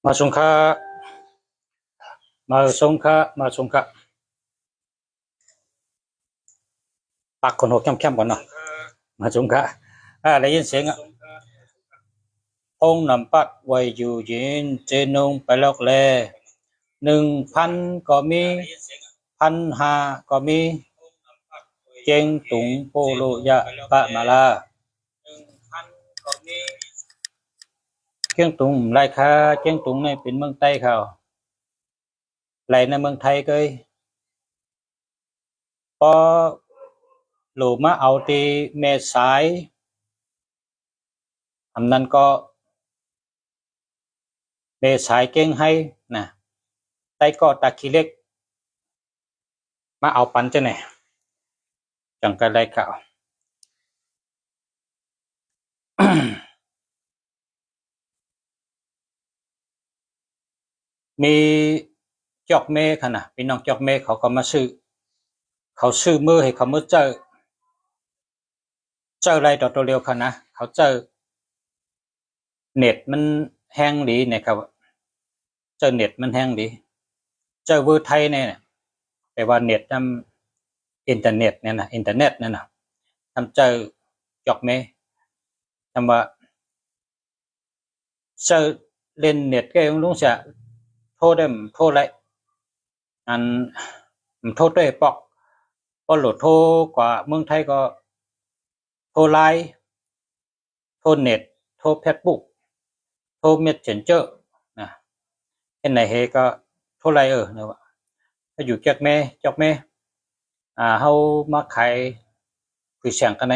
มาสงค่ะมาสงค่ะปักคนหัวเข้มๆก่อนเนาะมาสงค่ะได้ยินเสียงอ่ะองค์นำปัดไว้อยู่ยืนเจนงไปลอกแล1,000ก็มี1,500ก็มีเจงตุงโปโลยะปะมาลาเจียงตุงไรค่ะเจียงตุงนี่เป็นเมืองใต้เขาไรในเมืองไทยเกยพอหลูมาเอาตีเมสายอำนั้นก็เมสายเก่งให้นะไต้ก็ตะขี้เล็กมาเอาปันจะไหนจังกันไรเขา มีจอกเมฆค่ะนะพี่น้องจอกเมฆเขาก็มาซื้อเขาซื้อมือให้เขามือเจออะไรต่อตัวเร็วค่ะนะเขาเจอเน็ตมันแห้งดีเนี่ยครับเจอเน็ตมันแห้งดีเจอเวอร์ไทยเนี่ยแต่ว่าเน็ตทำอินเทอร์เน็ตเนี่ยนะอินเทอร์เน็ตเนี่ยนะทำเจอจอกเมฆทำว่าเจอเล่นเน็ตก็ยังรู้สึกโทษได้โทษไรอันโทษด้วยปอกก็โหลดโทรกว่าเมืองไทยก็โทรไลน์โทรเน็ตโทรเฟซบุ๊กโทรเมสเซนเจอร์นะเห็นไหนเฮก็โทรไลน์นะวะถ้าอยู่จากแม่เฮามาขายคุยเสียงกันไหน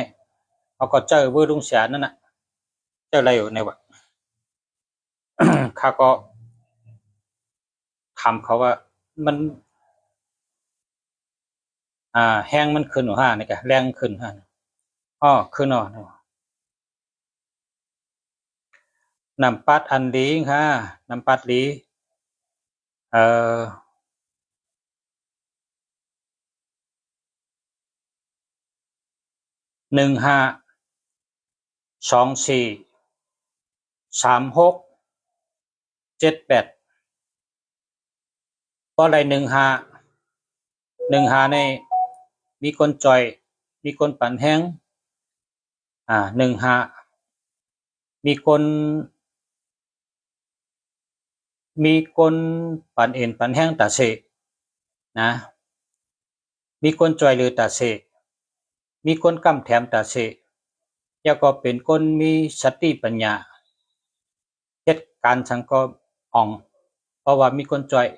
เขาก็เจอเบอร์ลุงเสียนั่นน่ะเจออะไรอยู่ในวะ ข้าก็ถามเขาว่ามันแห้งมันขึ้นหรือห้านี่กะแรงขึ้นห้าอ้อขึ้นอ๋อน้ำปัดอันดีค่ะน้ำปัดดีเอ่อ15243678เพราะอะไร15ในมีคนจ่อยมีคนปั่นแห้ง15มีคนมีคนปั่นเอ็นปั่นแห้งตาเสนะมีคนจ่อยหรือตาเสมีคนกำแถมตาเสแล้วก็เป็นคนมีสติปัญญาเหตุการณ์สังก็อ่องเพราะว่ามีคนจ่อย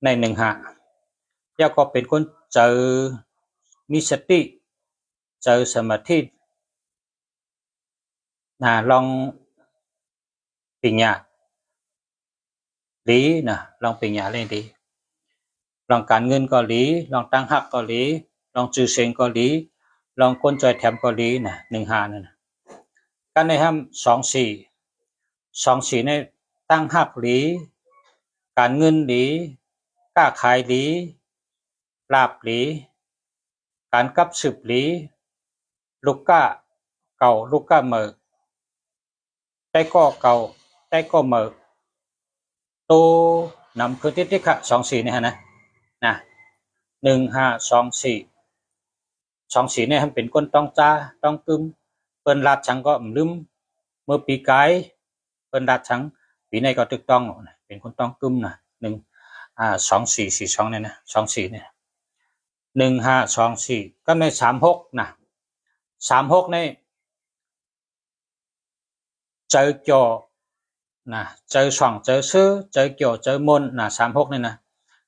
ใน15แล้วก็เป็นคนเจอมีสติเจอสมาธิลองปิญญาดีนะลองปิญญาเล่นดีลองการเงินก็ดีลองตั้งหักก็ดีลองจื่อเสียงก็ดีลองคนจอยแถมก็ดีนะ15นั่นนะกันในห้ำ24ในตั้งหักดีการเงินดีกล้าขายดีลาบดีการกับสืบดีลูกก้าเก่าลูกก้าเมอได้ก็เก่าได้ก็เมอโตนำพื้นที่ที่ค่ะ24นี่ฮะนะ1524เนี่ยเป็นคนต้องจ้าต้องกึมเปิ้นลาดชังก็ลืมเมื่อปีกายเปิ้นลาดชังปีในก็ถูกต้องเป็นคนต้องกึมนะ2442เนี่ยนะ24เนี่ย1524ก็ใน36นะ36ในเจอจอนะเจอช่องเจอซื้อเจอเกี่ยวเจอมนนะ36เนี่ยนะ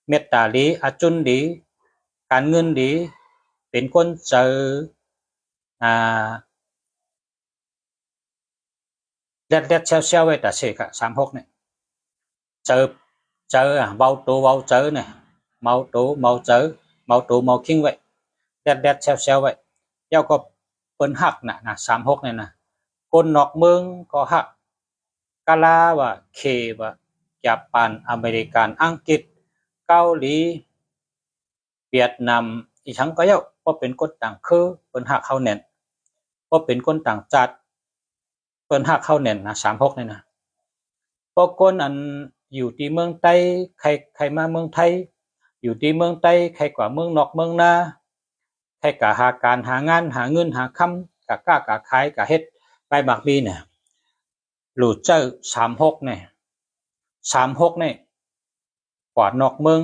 เมตตาดีอาจุนดีการเงินดีเป็นคนเจอเล็ดเซลไว้แต่เสก36เนี่ยเจอเบาตัวเบาเจอเนี่ยเมาตัวเมาเจอเมาตัวเมาคิงไว้เล็ดเซลไว้เจ้าก็เปิ้นหักนะ36เนี่ยนะคนนอกเมืองก็หักกาลาว่าเคว่าญี่ปุ่นอเมริกันอังกฤษเกาหลีเวียดนามอีทั้งก็เยอะเพราะเป็นคนต่างคือเปิ้นหักเข้าแน่นเพราะเป็นคนต่างจัดเปิ้นหักเข้าแน่นนะ36เนี่ยนะ พวกคนอันอยู่ที่เมืองใต้ใครมาเมืองไทยอยู่ที่เมืองใต้ใครกว่าเมืองนอกเมืองนาใครกะหาการหางานหาเงินหาคำกะกล้ากะขายกะเฮ็ดไปบักบีเนี่ยหลุดเจ้า36เนี่ย36เนี่ยกว่านอกเมือง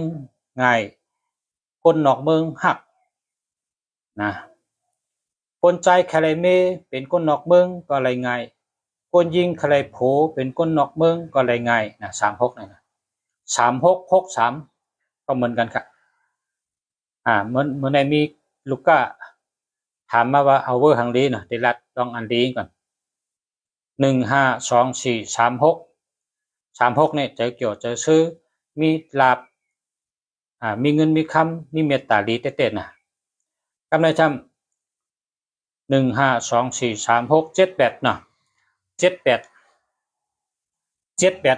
ง่ายคนนอกเมืองหักนะคนใจแคลเมเป็นคนนอกเมืองก็อะไรง่ายคนยิงแคลโผเป็นคนนอกเมืองก็อะไรง่ายนะ36เนี่ยนะ3663ก็เหมือนกันครับเหมือนในมีลูกก้าถามมาว่าเอาเวอร์หังลีนะเดลัดลองอันลีก่อน1 5 2 4 36เนี่ยเจอเกี่ยวเจอซื้อมีลาบมีเงินมีคำมีเมตตาลีเต้ๆนะกำไรทำ1 5 2 4 3 6 7 8นะ78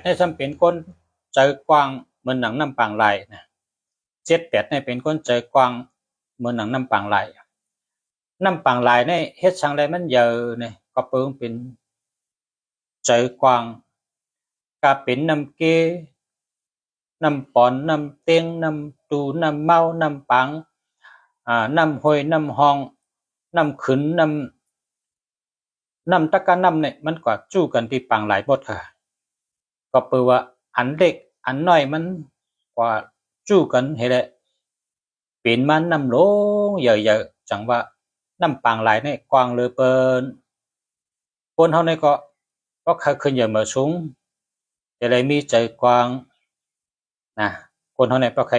นี่ทำเป็นคนเจอกว้างเหมือนหนังน้ำปางลายนะ78นี่เป็นคนเจอกว้างเหมือนหนังน้ำปางลายน้ำปางลายนี่เฮ็ดสังไรมันเยอะเนี่ยก็เปิ้งเป็นเจอกว้างก็เป็นน้ำเกน้ำปอนน้ำเต็งน้ำตูน้ำเมาน้ำปังน้ำห้อยน้ำหองน้ำขึ้นน้ำตะกะน้ำเนี่ยมันก็จู้กันที่ปังหลายบทค่ะก็เปิดว่าอันเล็กอันน้อยมันกว่าจู้กันเห็นแหละเป็นมันน้ำลงเยอะๆจังว่าน้ำปังหลายเนี่ยกว้างเลยเปิ้นคนเฮาเนี่ยก็ขึ้นเยอะมาสูงแต่เลยมีใจกว้างนะคนเฮาเนี่ยก็ใคร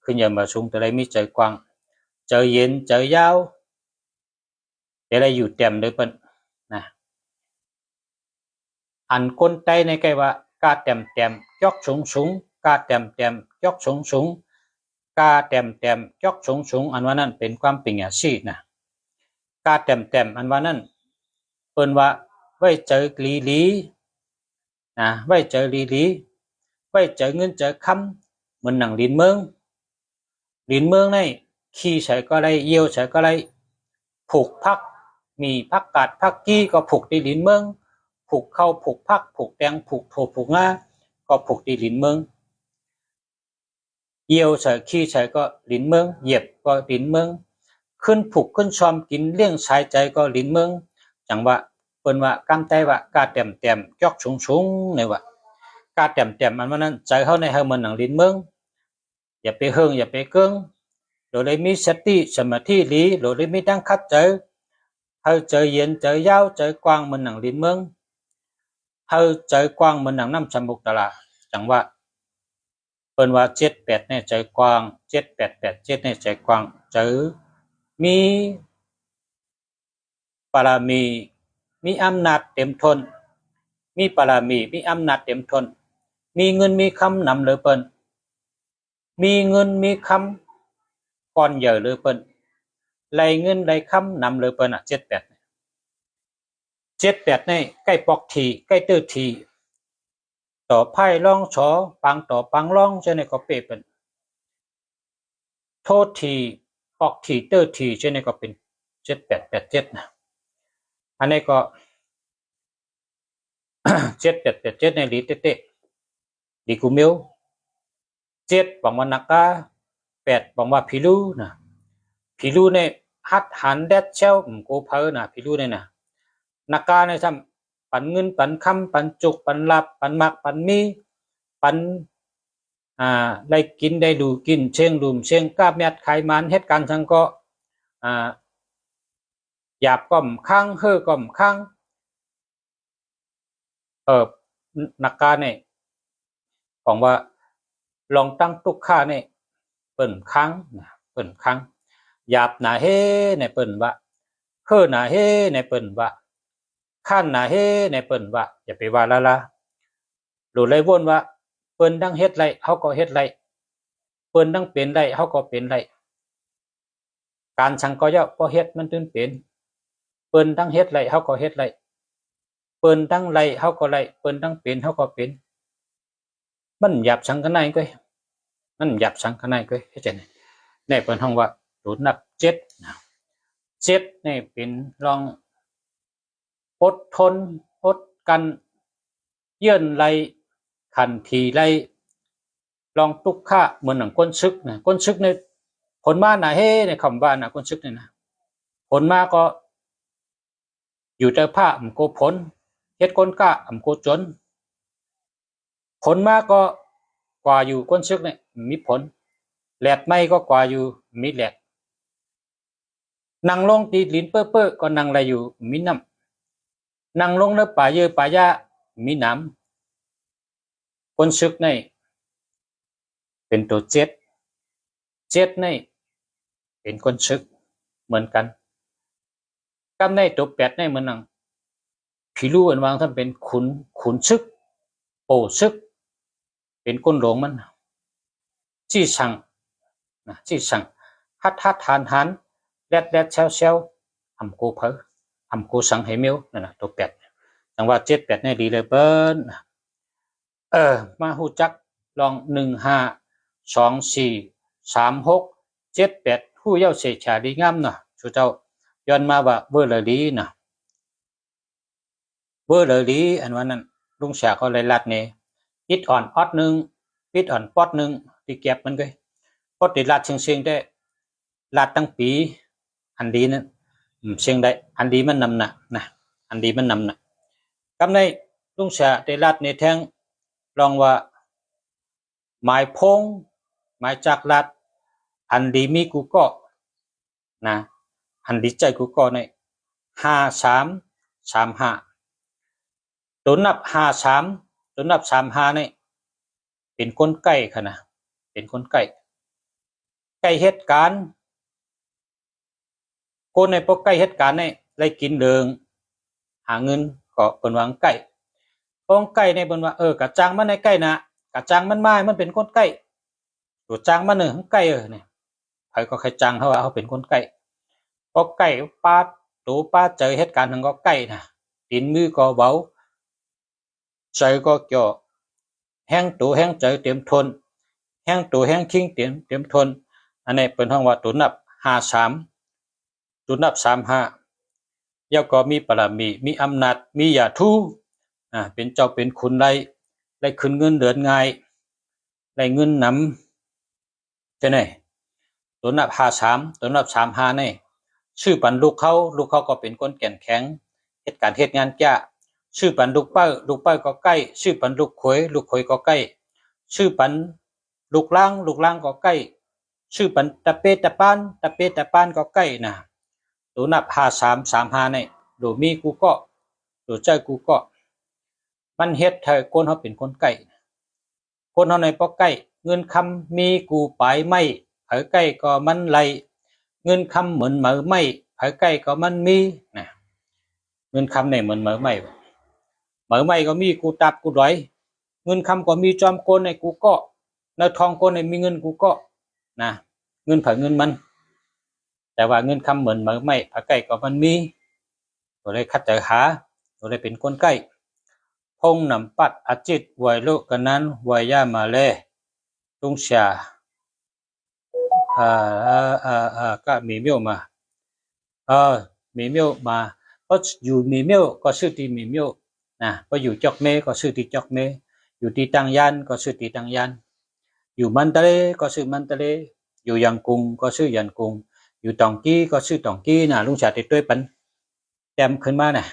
ขึ้นเยอะมาสูงแต่เลยมีใจกว้างใจเย็นใจยาวแต่เลยอยู่เต็มเลยเปิ้นนะอันคนใต้ในใกล้ว่ากาเต็มยกสูงกาเต็มยกสูงกาเต็มยกสูงอันว่านั้นเป็นความเป็นอย่างชีนะกาเต็มอันว่านั้นเปิ้นว่าไว้เจอลีนะไว้เจอลีไว้เจอเงินเจอคำเหมือนหนังลินเมืองนี่ขี้ใส่ก็ได้เยี่ยวใส่ก็ได้ผูกพักมีพักกาดพักกี้ก็ผูกที่ลินเมืองผูกเข้าผูกพักผูกแตงผูกโถผูกงาก็ผูกที่ลินเมืองเยี่ยวใส่ขี้ใส่ก็ลินเมืองเหยียบก็ลินเมืองขึ้นผูกขึ้นชอมกินเลี้ยงสายใจก็ลินเมืองจังว่าเปิ้นว่ากำใจว่ากาเต็มยกสูงเนี่ยว่ากาเต็มอันว่านั้นใจเฮาในเฮาเหมือนหนังลินเมืองอย่าไปเฮิงอย่าไปเกิ้งโดยมีสติสมาธิlýโดยมีตั้งคัดเจอเฮาเจอเย็นเจอยาวเจอกว้างเหมือนหนังลินเมืองเฮาเจอกว้างเหมือนหนังน้ำสมุกตะละจังว่าเปิ้นว่า78เนี่ยใจกว้าง7887เนี่ยใจกว้างเจอมีบารมีมีอำนาจเต็มทนมีบารมีมีอำนาจเต็มทนมีเงินมีคำนำเลยเปิ้นมีเงินมีคำก่อนเยอะเลยเปิ้นไหลเงินไหลคำนำเลยเปิ้น78นี่ใกล้ปอกทีใกล้ตื้อทีต่อไพ่ล่องฉอปังต่อปังล่องเจนี่ก็เปเป็นโทษทีปอกทีเตอร์ทีเจนี่ก็เป็น7887นะอันนี้ก็7887ในลีเตดีกูมิว7บังว่านักกา8บังว่าพิลูนะพิลูในฮัดหันแดดเชลกูเพอนะพิลูในนะนักกาในทำปันเงินปันคำปันจุกปันลับปันมักปันมีปันได้กินได้ดูกินเชียงดูมเชียงกาบเม็ดไขมันเหตุการณ์ทั้งก็หยาบก่อมข้างเฮ่อก่อมข้างนักการเนี่ยของว่าลองตั้งตุกค่าเนี่ยเปิ่นค้างเปิ่นค้างหยาบหนาเฮในเปิ่นว่าเฮ่อหนาเฮในเปิ่นว่าข้านหนาเฮในเปิ่นว่าอย่าไปว่าละหลุดเลยวนว่าเปิ้นดังเฮ็ดไรเฮาก็เฮ็ดไรเปิ้นดังเป็นไรเฮาก็เป็นไรการชังก็ย่อบ่เฮ็ดมันถึงเป็นเปิ้นดังเฮ็ดไรเฮาก็เฮ็ดไรเปิ้นดังไรเฮาก็ไรเปิ้นดังเป็นเฮาก็เป็นมันหยาบสังกันไหนก็มันหยาบสังกันไหนก็เฮ็ดจังได๋ในเปิ้นฮ้องว่าหลุดนับ7นะ7นี่เป็นลองอดทนอดกันเยื่อนไหล ขันทีไล่ลองตุกข้าเหมือนหนังก้นซึกนะก้นซึกในผลมาหนาเฮ้ในคำว่านะก้นซึกเนี่ยนะผลมาก็อยู่แต่ผ้าอำโกผลเฮ็ดก้นก้าอำโกจนผลมาก็กว่าอยู่ก้นซึกเนี่ยมีผลแหลดไม่ก็กว่าอยู่มีแหลดนั่งลงตีลิ้นเปื้อก็นั่งไรอยู่มีน้ำนั่งลงแล้วป่าเยอะป่ายามีน้ำก้นซึกในเป็นตัวเจ็ดในเป็นก้นซึกเหมือนกันกำในตัวแปดในเหมือนนังผีรู้อันวางท่านเป็นขุนซึกโปซึกเป็นก้นหลงมันจี้สั่งนะจี้สั่งฮัดทานแรดเซลอำโกเพออำโกสังให้เมียวนั่นนะตัวแปดจังว่า7 8ในดีเลยเปิ้นมาหูจักลอง1 5 2 4 3 6 7 8ผู้เย้าเสฉาดีงามเนาะชูเจ้าย้อนมาว่าเวอร์เลยดีนะเวอร์เลยดีอันว่านั้นลุงเสียก็เลยลัดเนี่ยปิดอ่อนออดนึงปิดอ่อนปอดนึงที่เก็บมันก็ปอดติดลัดเชียงได้ลัดตั้งปีอันดีนั้นเชียงได้อันดีมันนำนะอันดีมันนำนะกำในลุงเสียได้ลัดในแทงลองว่าหมายพงหมายจากลัดอันดีมีกูก็นะอันดีใจกูก็ใน53 35ตัวนับ53ตัวนับ35นี่เป็นคนใกล้ค่ะนะเป็นคนใกล้เหตุการณ์คนในพวกใกล้เหตุการณ์นี่ได้กินเดิงหาเงินก็เป็นวางใกล้ป้องใกล้ในบนว่ากะจังมันในใกล้นะกะจังมันมามันเป็นคนใกล้ตัวจังมันใกล้เนี่ยใครก็ใครจังเขาว่าเขาเป็นคนใกล้พอใกล้ป้าตัวป้าเจอเหตุการณ์ทั้งก็ใกล้นะตีนมือก็เบาใจก็เกี่ยวแห้งตัวแห้งใจเต็มทนแห้งตัวแห้งคิงเต็มทนอันนี้เป็นห้องว่าตัวนับ53ตัวนับ35แล้วก็มีปรามีอำนาจมียาทูเป็นเจ้าเป็นคุณได้ขึ้นเงินเดือนง่ายได้เงินนำใช่ไหมตัวนับ53ตัวนับ35นี่ชื่อปันลูกเขาก็เป็นคนแก่นแข็งเหตุการณ์เหตุงานแก่ชื่อปันลูกเป้าก็ใกล้ชื่อปันลูกขวยก็ใกล้ชื่อปันลูกล่างก็ใกล้ชื่อปันตะเปตะปานก็ใกล้นะตัวนับ5335นี่ดูมีกูก็ดูใจกูก็มันเฮ็ดให้คนเขาเป็นคนใกล้คนเขาในปอกใกล้เงินคำมีกูไปไม่เผยใกล้ก็มันไหลเงินคำเหมือนเหมือไม่เผยใกล้ก็มันมีนะเงินคำเนี่ยเหมือนเหมือไม่ก็มีกูตับกูร้อยเงินคำก็มีจอมโกนในกูก็ในทองโกนในมีเงินกูก็นะเงินเผยเงินมันแต่ว่าเงินคำเหมือนเหมือไม่เผยใกล้ก็มันมีตัวเลยคัดใจหาตัวเลยเป็นคนใกล้พงนำปัดอาจิตไวโลกันนั้นไวยามาเลลุงเสียก็มีเมียวมามีเมียวมาเพราะอยู่มีเมียวก็ชื่อที่มีเมียวนะพออยู่จอกเมก็ชื่อที่จอกเมอยู่ที่ตังยานก็ชื่อที่ตังยานอยู่มันตะเลก็ชื่อมันตะเลอยู่ยังกุงก็ชื่อยันกุงอยู่ตองกี้ก็ชื่อตองกี้นะลุงเสียติดด้วยปันแต้มขึ้นมาเนี่ย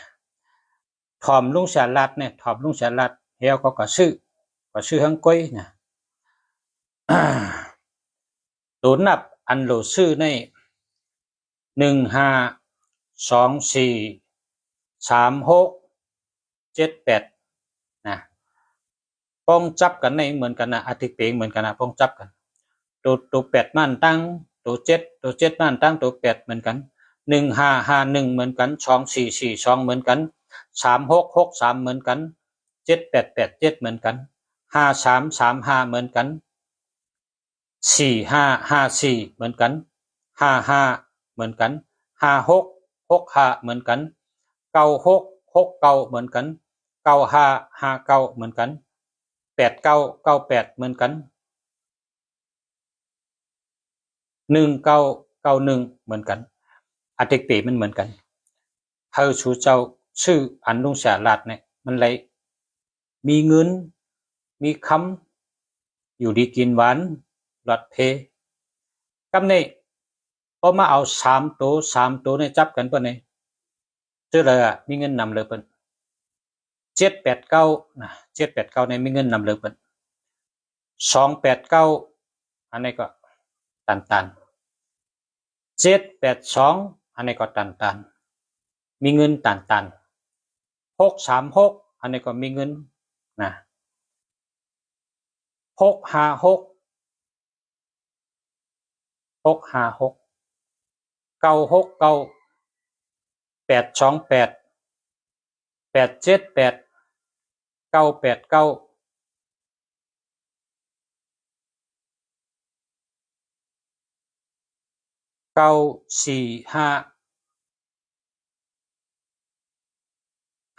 ถอมลุงเสียลัดเนี่ยถอมลุงเสียลัดเฮาก็ชื่อฮังก้อยนะตัวนับอันโลชื่อใน1 5 2 4 3 6 7 8นะป้องจับกันในเหมือนกันนะอาทิตย์เปงเหมือนกันนะป้องจับกันตัว8มันตั้งตัว7มันตั้งตัว8เหมือนกัน1551เหมือนกัน2442เหมือนกัน3663เหมือนกัน7887เหมือนกัน5335เหมือนกัน4554เหมือนกัน55เหมือนกัน5665เหมือนกัน9669เหมือนกัน9559เหมือนกัน8998เหมือนกัน1991เหมือนกันอาทิตย์ปีมันเหมือนกันเฮาชูเจ้าชื่ออันลุงเสียลัดเนี่ยมันเลยมีเงิน มีคำอยู่ดีกินหวานหลอดเพกำนี้พอมาเอา3 ตัวเนี่ยจับกันเปิ้นเนี่ยเจอเลยมีเงินนำเลยเปิ้น789นะ789เนี่ยมีเงินนำเลยเปิ้น289อันนี้ก็ตัน782อันนี้ก็ตันมีเงินตัน636อันนี้ก็มีเงินนะ656 969 828 878 989 945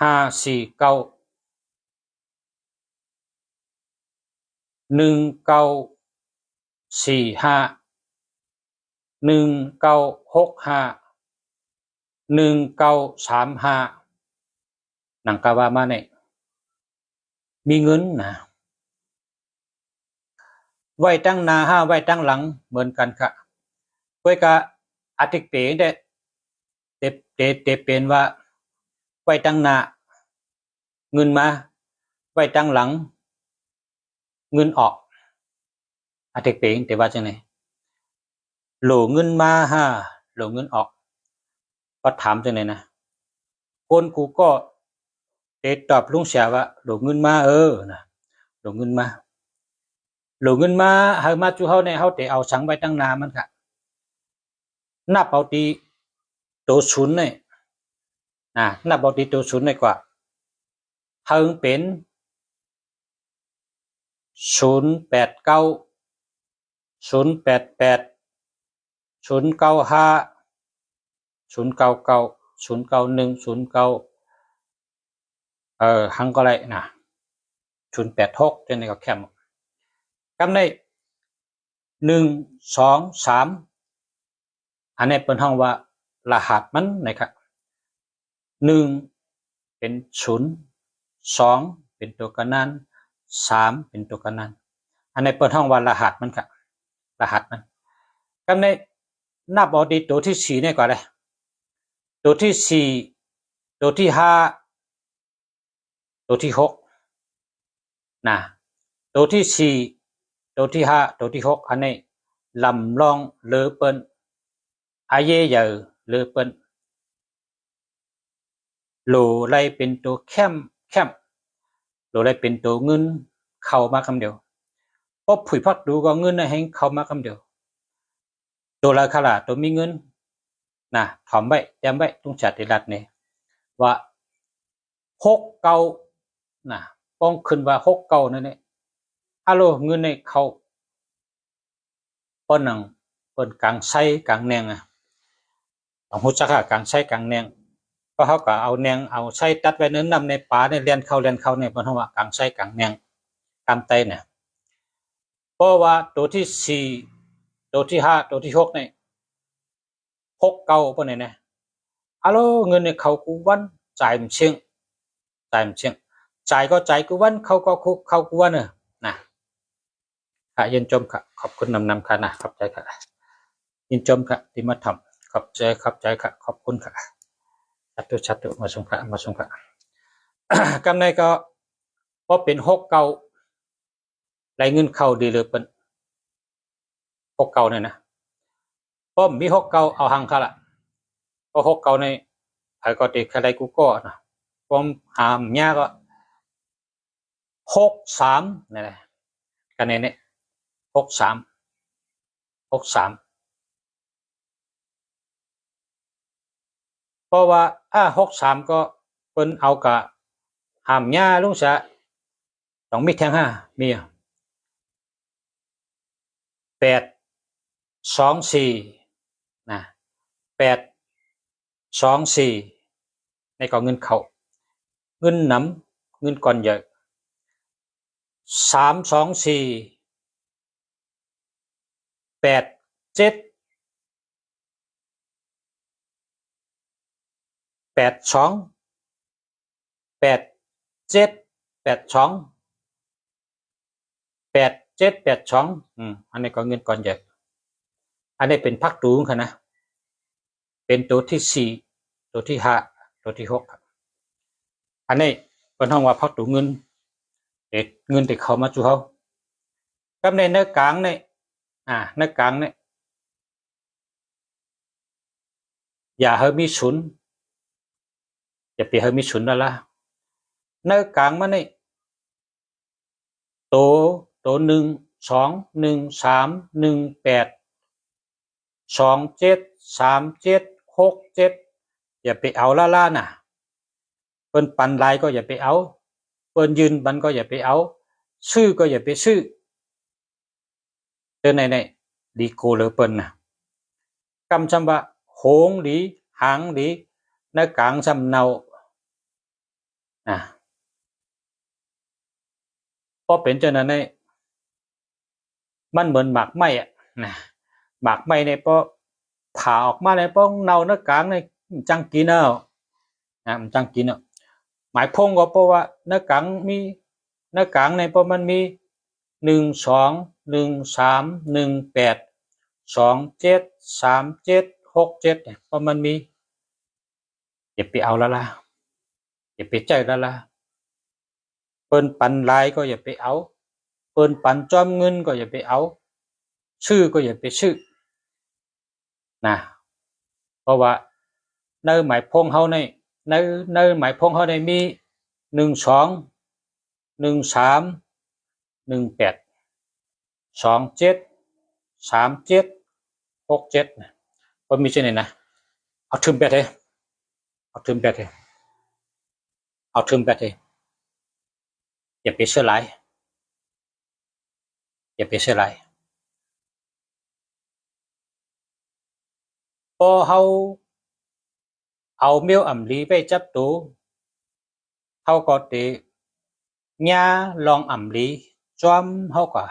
549 1945 1965 1935หนังกาว่ามาเนี่ยมีเงินนะไว้ตั้งหน้าไว้ตั้งหลังเหมือนกันค่ะเพื่อกะอธิเปได้เตเป็นว่าไว้ตั้งหน้าเงินมาไว้ตั้งหลังเงินออกอธิเปแต่ว่าจังไงโหลเงินมาโหลเงินออกก็ถามจังไงนะคนกูก็ตอบลุงเสียว่าโหลเงินมานะโหลเงินมาเฮามาจูเฮาเนี่ยเฮาแต่เอาสังไว้ตั้งนานมันค่ะนับเอาตีตัวศูนย์เนี่ยนับเอาตีตัวศูนย์เนี่ยกว่าเฮาเป็น089 088 095 099 091 09หังก็ไรนะ086จังได๋ก็แคมกำได้1 2 3อันนี้เปิ้นฮ้องว่ารหัสมันนะครับ1เป็น0 2เป็นตัวกันนั้น3เป็นตัวกันนั้นอันนี้เปิ้นฮ้องว่ารหัสมันค่ะรหัสมันกำได้นับเอาดีตัวที่4เนี่ยก่อนเลยตัวที่4ตัวที่5ตัวที่6นะตัวที่4ตัวที่5ตัวที่6อันนี้ลำลองเลอเปิ้นอาเยเยอเลอเปิ้นโหลไรเป็นตัวแคมโหลไรเป็นตัวเงินเข้ามาคำเดียวพอผุยพักดูก็เงินให้เข้ามาคำเดียวตัวราคาตัวมีเงินนะถอมไว้แต้มไว้ตรงจัดรัดเนี่ยว่า69นะป้องขึ้นว่า69นั่นเนี่ยฮัลโหลเงินในเขาป้อนหนังเปิ้นกลางไส้กลางแนงต้องรู้จักกลางไส้กลางแนงก็เขาก็เอาแนงเอาไส้ตัดไว้นำในป่าเนี่ยเลียนเข้าเนี่ยเปิ้นว่ากลางไส้กลางแนงกลางไตเนี่ยเพราะว่าตัวที่4ตัวที่5ตัวที่6เนี่ย69เปิ้นเนี่ยฮัลโหลเงินในเขากูวันจ่ายมันเชียงจ่ายก็จ่ายกูวันเขาก็เข้ากูวันนะค่ะยินชมค่ะขอบคุณนำค่ะนะขอบใจค่ะยินชมค่ะที่มาทำขอบใจค่ะขอบคุณค่ะชัดตุมาส่งค่ะกำไรก็พอเป็น69รายเงินเข้าดีเลยเป็น69เนี่ยนะพอมี69เอาหังค่ะล่ะพอ69ในไผก็ติใครกูก็นะผมหามยาก็63นี่แหละกันเนี่ย63เพราะว่า63ก็เปิ้นเอากะหามยาลุงซะต้องมีแทง5มี824นะ824ในก็เงินเข้าเงินนำเงินก่อนเยอะ324 87 82 87 82 8782อันนี้ก็เงินก้อนใหญ่อันนี้เป็นพักตูงค่ะนะเป็นตัวที่4ตัวที่5ตัวที่6อันนี้เป็นห้องว่าพักตูเงินเงินที่เข้ามาจู่เฮากับในเนื้อกลางในเนื้อกลางในอย่าให้มีศูนย์อย่าไปให้มีศูนย์แล้วล่ะเนื้อกลางมันนี่ตัว1 2 1 3 1 8 2 7 3 7 6 7อย่าไปเอาล่ะน่ะเปิ้นปันลายก็อย่าไปเอาเปิ้นยืนบันก็อย่าไปเอาซื้อก็อย่าไปซื้อเจอในดีโกเลยเปิ้นน่ะกำจำว่าโหงดีหางดีในกลางจำเนาพอเป็นเจ้านั้นในมันเหมือนหมากไม้นะหมากไม้ในพอผ่าออกมาในพอเนาในกลางในจังกินเอามันจังกินเอาหมายพงก็เพราะว่าในกลางมีในกลางในพอมันมี1 2 1 3 1 8 2 7 3 7 6 7เนี่ยพอมันมีอย่าไปเอาแล้วล่ะอย่าไปใจแล้วล่ะเปิ้นปันลายก็อย่าไปเอาเปิ้นปันจอมเงินก็อย่าไปเอาชื่อก็อย่าไปชื่อนะเพราะว่าในหมายพงเฮาในหมายพงเฮาในมี1 2 1 3 1 8 2 7 3 7 6 7นะบ่มีจังได๋นะเอาทึมแปดให้เอาทึมแปดให้เอาทึมแปดให้อย่าไปเชื่อหลายอย่าไปเชื่อหลายพอเฮาเอาเมียวอ่ำลีไปจับตูเฮาก็ติญาลองอ่ำลีจอมเฮาก็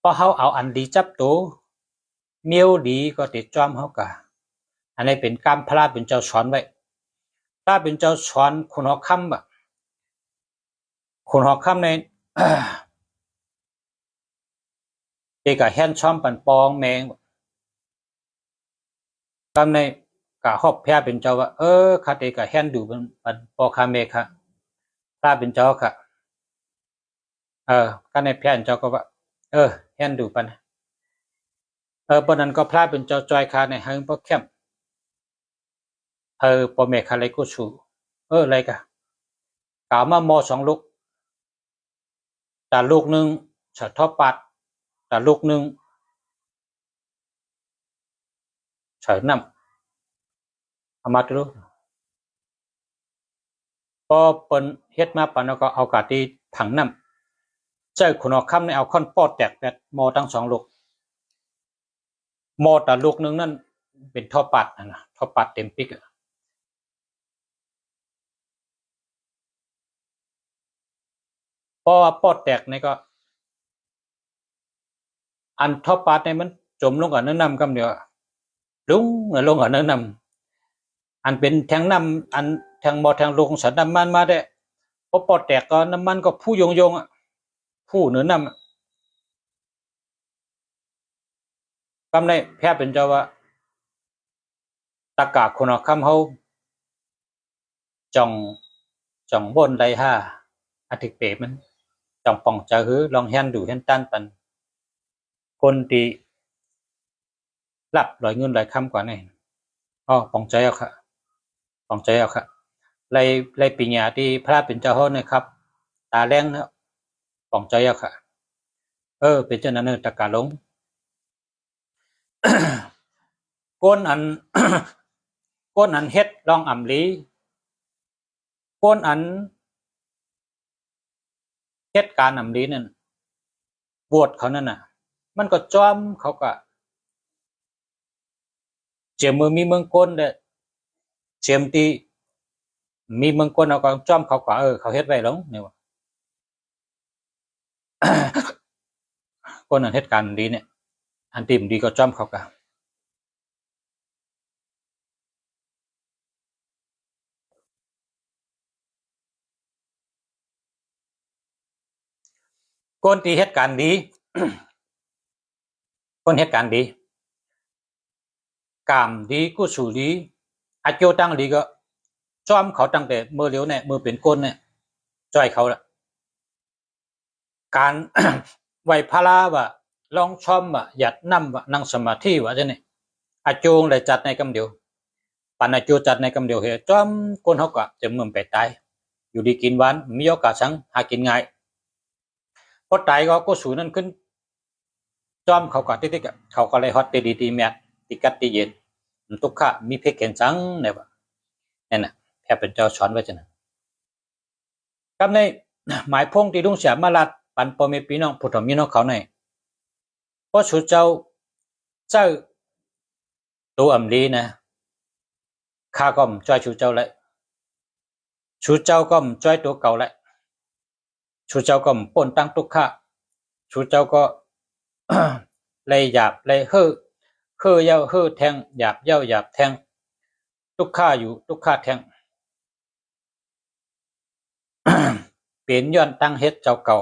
พอเฮาเอาอันลีจับตูเมียวดีก็ติจอมเฮาก็อันนี้เป็นการพระเป็นเจ้าสอนไว้พระเป็นเจ้าสอนคุณหอกคำคุณหอกคำในเอกแฮนช่อมปันปองแมงคำในกะฮอบแพร่เป็นเจ้าว่าคาเตกะแฮนดูปันปอคาเมค่ะพระเป็นเจ้าค่ะกันในแพร่เจ้าก็ว่าแฮนดูปันปนั้นก็พระเป็นเจ้าจอยคาในหึงปอเข้มปอเมคาเลยกูสูอะไรกะกล่าวมามอ2 ลูกแต่ลูกนึงฉะทอปัดแต่ลูกนึงเฉยน้ำเอามาดูพอเปิ้นเฮ็ดมาปานก็เอากะที่ผังน้ำเจ้าขุนออกคำในเอาค่อนปอดแตกแปดมอทั้ง2 ลูกมอแต่ลูกนึงนั่นเป็นท่อปัดนะท่อปัดเต็มปิกพอปอดแตกนี่ก็อันท่อปัดเนี่ยมันจมลงกับเนื้อน้ำกำเดียวลุงลงกับเนื้อน้ำอันเป็นแทงน้ำอันแทงมอแทงลงสันน้ำมันมาได้พอปอดแตกก็น้ำมันก็ผู้ยงผู้เนื้อน้ำกำในแพร่เป็นเจ้าว่าตะกาคนออกคำเฮาจ่องบนได้ห้าอาทิตย์เปมันจ่องป่องจะหือลองแฮนดูแฮนตันปันคนตีรับลอยเงินลอยคำกว่านี่ป่องใจเอาค่ะป่องใจเอาค่ะไล่ปีญาที่พระเป็นเจ้าเฮาเนี่ยครับตาแรงนะป่องใจเอาค่ะเป็นเจ้านั้นตะกาลงก้นอัน ก้นอันเฮ็ดลองอ่ำลีก้นอันเฮ็ดการอ่ำลีนั่นบวชเขานั่นน่ะมันก็จอมเขาก็เจียมมือมีเมืองก้นเด้เจียมตีมีเมืองก้นเอาก็จอมเขาก็เขาเฮ็ดไว้ลงเนี่ยว่าก้นอันเฮ็ดการดีเนี่ยอันตีมดีก็จอมเขาก็ คนที่เหตุการณ์ดี คนเหตุการณ์ดีกามดีกุศลดีอาโจตั้งดีก็จอมเขาตั้งแต่มือเหลียวเนี่ยมือเป็นก้นเนี่ยจ้อยเขาละการ ไหวพาราว่าลองชอมว่าหยัดนั่ว่านั่งสมาธิว่าจะเนี่ยอาโจงเลยจัดในกำเดียวปันอาโจจัดในกำเดียวเหตุจอมคนเขาก็จะมึงไปตายอยู่ดีกินหวานมีโอกาสสังหากินง่ายพอตายก็กุศลนั้นขึ้นจอมเขาก็ติ๊กเขาก็เลยฮอตตีดีตีแมทติกัดตีเย็นทุกข้ามีเพกเข็นสังเนี่ยว่านั่นน่ะแพทย์เป็นเจ้าสอนไว้จังนั้นกับในหมายพงที่ลุงเสียมาลัดปันปอมีพี่น้องผู้ถมมีน้องเขาในเพราะชูเจ้าตัวอำลีนะข้าก็จ้อยชูเจ้าเลยชูเจ้าก็จ้อยตัวเก่าเลยชูเจ้าก็ป่นตั้งทุกข้าชูเจ้าก็ เลยหยาบเลยเฮ่อเย้าเฮ่อแทงหยาบเย้าหยาบแทงทุกข้าอยู่ทุกข้าแทง เปลี่ยนย้อนตั้งเฮ็ดเจ้าเก่า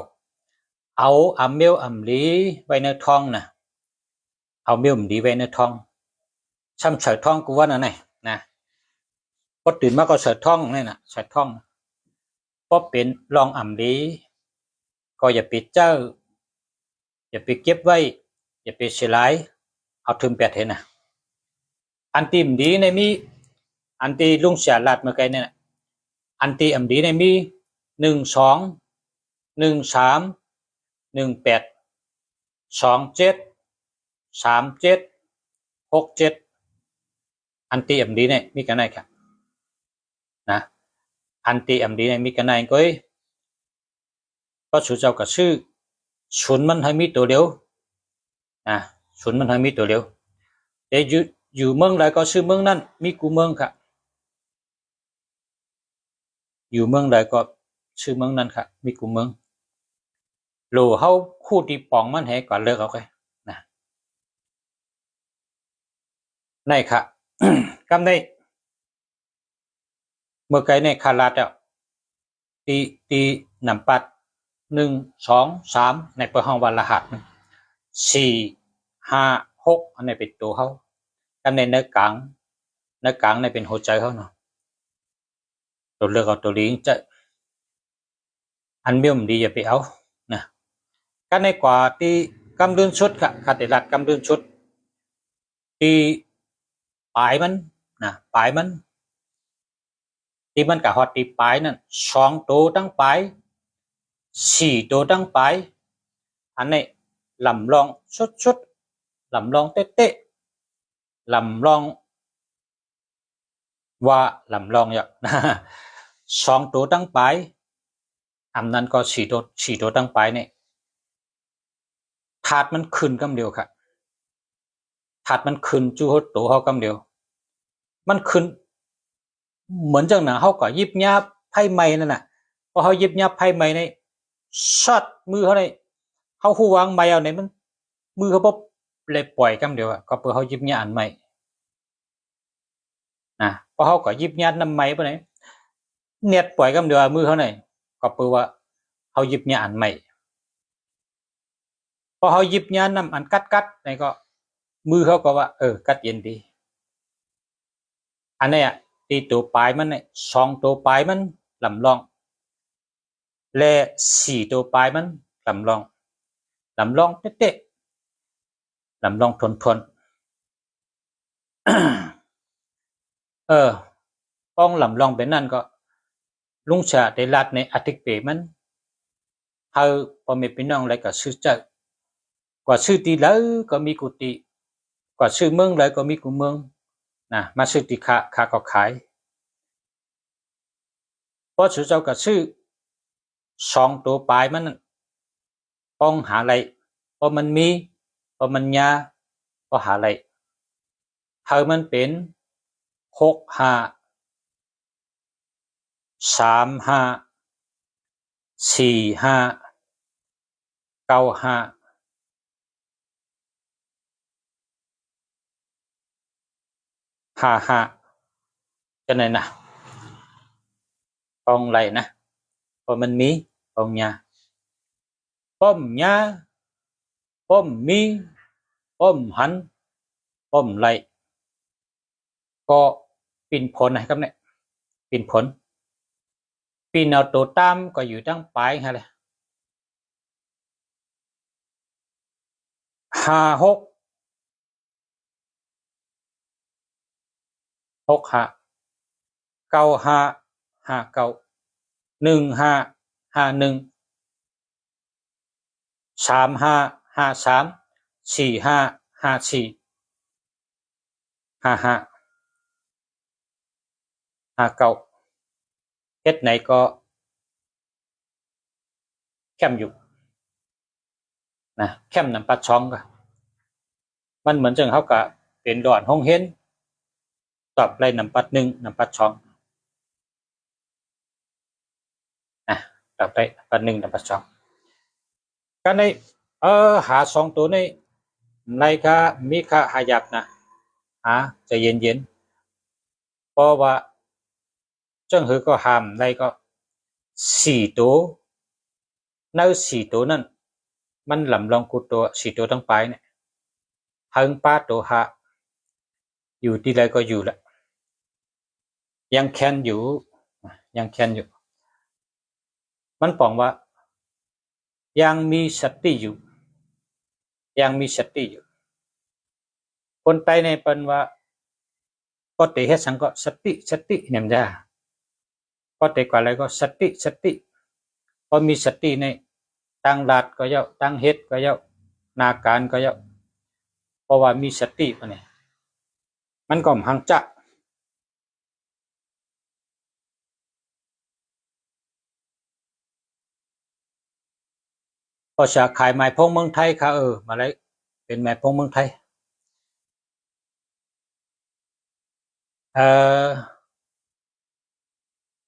เอาอำเมียวอำลีไว้ในท้องนะเอาเมียวอำลีไว้ในท้องช่ำเฉยท้องกูว่าน่ะไหนนะพอตื่นมาก็เฉยท้องนี่น่ะเฉยท้องพอเป็นรองอำลีก็อย่าไปเจ้าอย่าไปเก็บไว้อย่าไปเสียหลายเอาถึงแปดเห็นนะอันตีมดีในมีอันตีลุงเสียลาดเมื่อไกลเนี่ยอันตีอำดีในมี12 13 18 27 37 67อันตีอำดีเนี่ยมีกันไหนครับนะอันตีอำดีเนี่ยมีกันไหนก็ชูเจ้าก็ชื่อชุนมันให้มีตัวเดียวนะชุนมันให้มีตัวเดียวแต่อยู่เมืองใดก็ชื่อเมืองนั้นมีกูเมืองครับอยู่เมืองใดก็ชื่อเมืองนั้นครับมีกูเมืองโลเฮาคู่ที่ปองมันให้ก่อนเลิกเอาไปนะในค่ะ กำได้เมื่อไกลในคาราดตีนำปัด1 2 3ในเปิดห้องวันรหัส4 5 6อันนี้เป็นตัวเขากำในเนื้อกลางในเป็นหัวใจเขาเนาะตัวเลือกเอาตัวลิงจะอันเบี้ยมดีอย่าไปเอานะกันในกว่าตีกำดืนชุดค่ะคติรัดกำดืนชุดตีปลายมันนะปลายมันตีมันกับฮอตตีปลายนั่น2 ตัวตั้งปลาย4 ตัวตั้งปลายอันนี้ลำลองชุดลำลองเตะลำลองว่าลำลองอย่าง2 ตัวตั้งปลายอันนั้นก็4 ตัวตั้งปลายเนี่ยถาดมันขึ้นกำเดียวค่ะถาดมันขึ้นจูฮดตัวเขากำเดียวมันขึ้นเหมือนจังหนังเขาก็ยิบยับไพ่ไม้นั่นน่ะพอเขายิบยับไพ่ไม้ในช็อตมือเขาในเขาคู่วางไม้เอาในมันมือเขาปุ๊บเลยปล่อยกำเดียวอ่ะก็เพื่อเขายิบยับอันไม้นะพอเขาก็ยิบยับน้ำไม้ไปไหนเน็ตปล่อยกำเดียวมือเขาในก็เพื่อว่าเขายิบยับอันไม้พอเขายิบยับน้ำอันกัดในก็มือเขาก็ว่ากัดเย็นดีอันนี้อ่ะตีตัวปลายมันเนี่ย2 ตัวปลายมันลำลองและ4 ตัวปลายมันลำลองเตะลำลองทนป้องลำลองเป็นนั่นก็ลุงชาได้ลัดในอาทิตย์เปมันเฮาพอมีพี่น้องอะไรก็ซื้อเจอกว่าซื้อตีแล้วก็มีกุฏิกว่าซื้อเมืองเลยก็มีกูเมืองนะมาซื้อตีค่าก็ขายเพราะซื้อเจ้าก็ซื้อ2 ตัวปลายมันป้องหาอะไรเพราะมันมีเพราะมันยาเพราะหาอะไรเฮามันเป็น6 5 3 5 4 5 9 5จะไหนนะปองไรนะเพราะมันมีปองยา ป้อมยาป้อมมีป้อมหันป้อมไหลก็ปิ่นผลนะครับเนี่ยปิ่นผลปิ่นเอาตัวตามก็อยู่ตั้งปลายฮะเลย56 65 95 59 15 51 35 53 45 54 55 59เฮ็ดไหนก็เข้มอยู่นะเข้มนำปัดช่องก็มันเหมือนจังเขาก็เป็นดอนห้องเห็นตอบไรนำปัด1นำปัดช่องนะตอบได้ปัด1นำปัดช่องก็ในหา2ตัวนี้ในก็มีค่าหายับนะใจเย็นๆเพราะว่าจังหือก็หามในก็4ตัวใน4ตัวนั้นมันลำลองกูตัว4ตัวทั้งปลายเนี่ยหังป้าตัวหาอยู่ที่ไรก็อยู่แหละยังแค้นอยู่มันปองว่ายังมีสติอยู่คนไทยในเป็นว่าก็เตะให้สังก็สติเนี่ยจ้าก็เตะกว่าอะไรก็สติพอมีสติในตั้งหลัดก็เยาตั้งเฮ็ดก็เยานาการก็เยาเพราะว่ามีสติปะเนี่ยมันก็หังจะก็จะขายไม้พงเมืองไทยค่ะมาเลยเป็นไม้พงเมืองไทย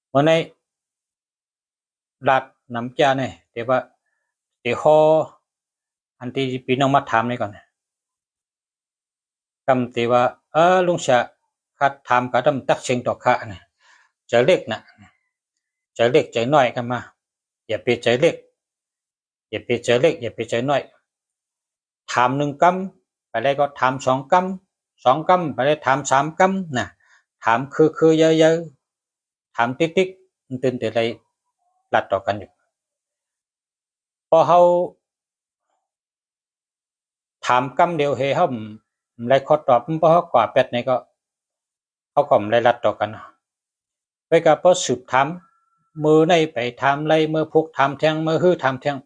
เมื่อในรัดน้ำจาเนี่ยเดี๋ยวว่าเดี๋ยวอันที่พี่น้องมาถามนี่ก่อนคำที่ว่าลุงชาคัดถามกับดำตักเชิงต่อข้าเนี่ยใจเล็กนะใจเล็กใจน้อยกันมาอย่าไปใจเล็กอย่าไปใจน้อยถาม1 กำไปได้ก็ถาม2 กำ2 กำไปได้ถาม3 กำนะถามคือเยอะๆถามติ๊กมันตื่นแต่ไรลัดต่อกันอยู่พอเขาถามกำเดียวเฮเขาไรข้อตอบเพราะเขากว่าเป็ดนี่ก็เขาก็ไม่ได้ลัดต่อกันไปกับพอสืบถามมือในไปถามไรมือพกถามแทงมือฮื้อถามแทง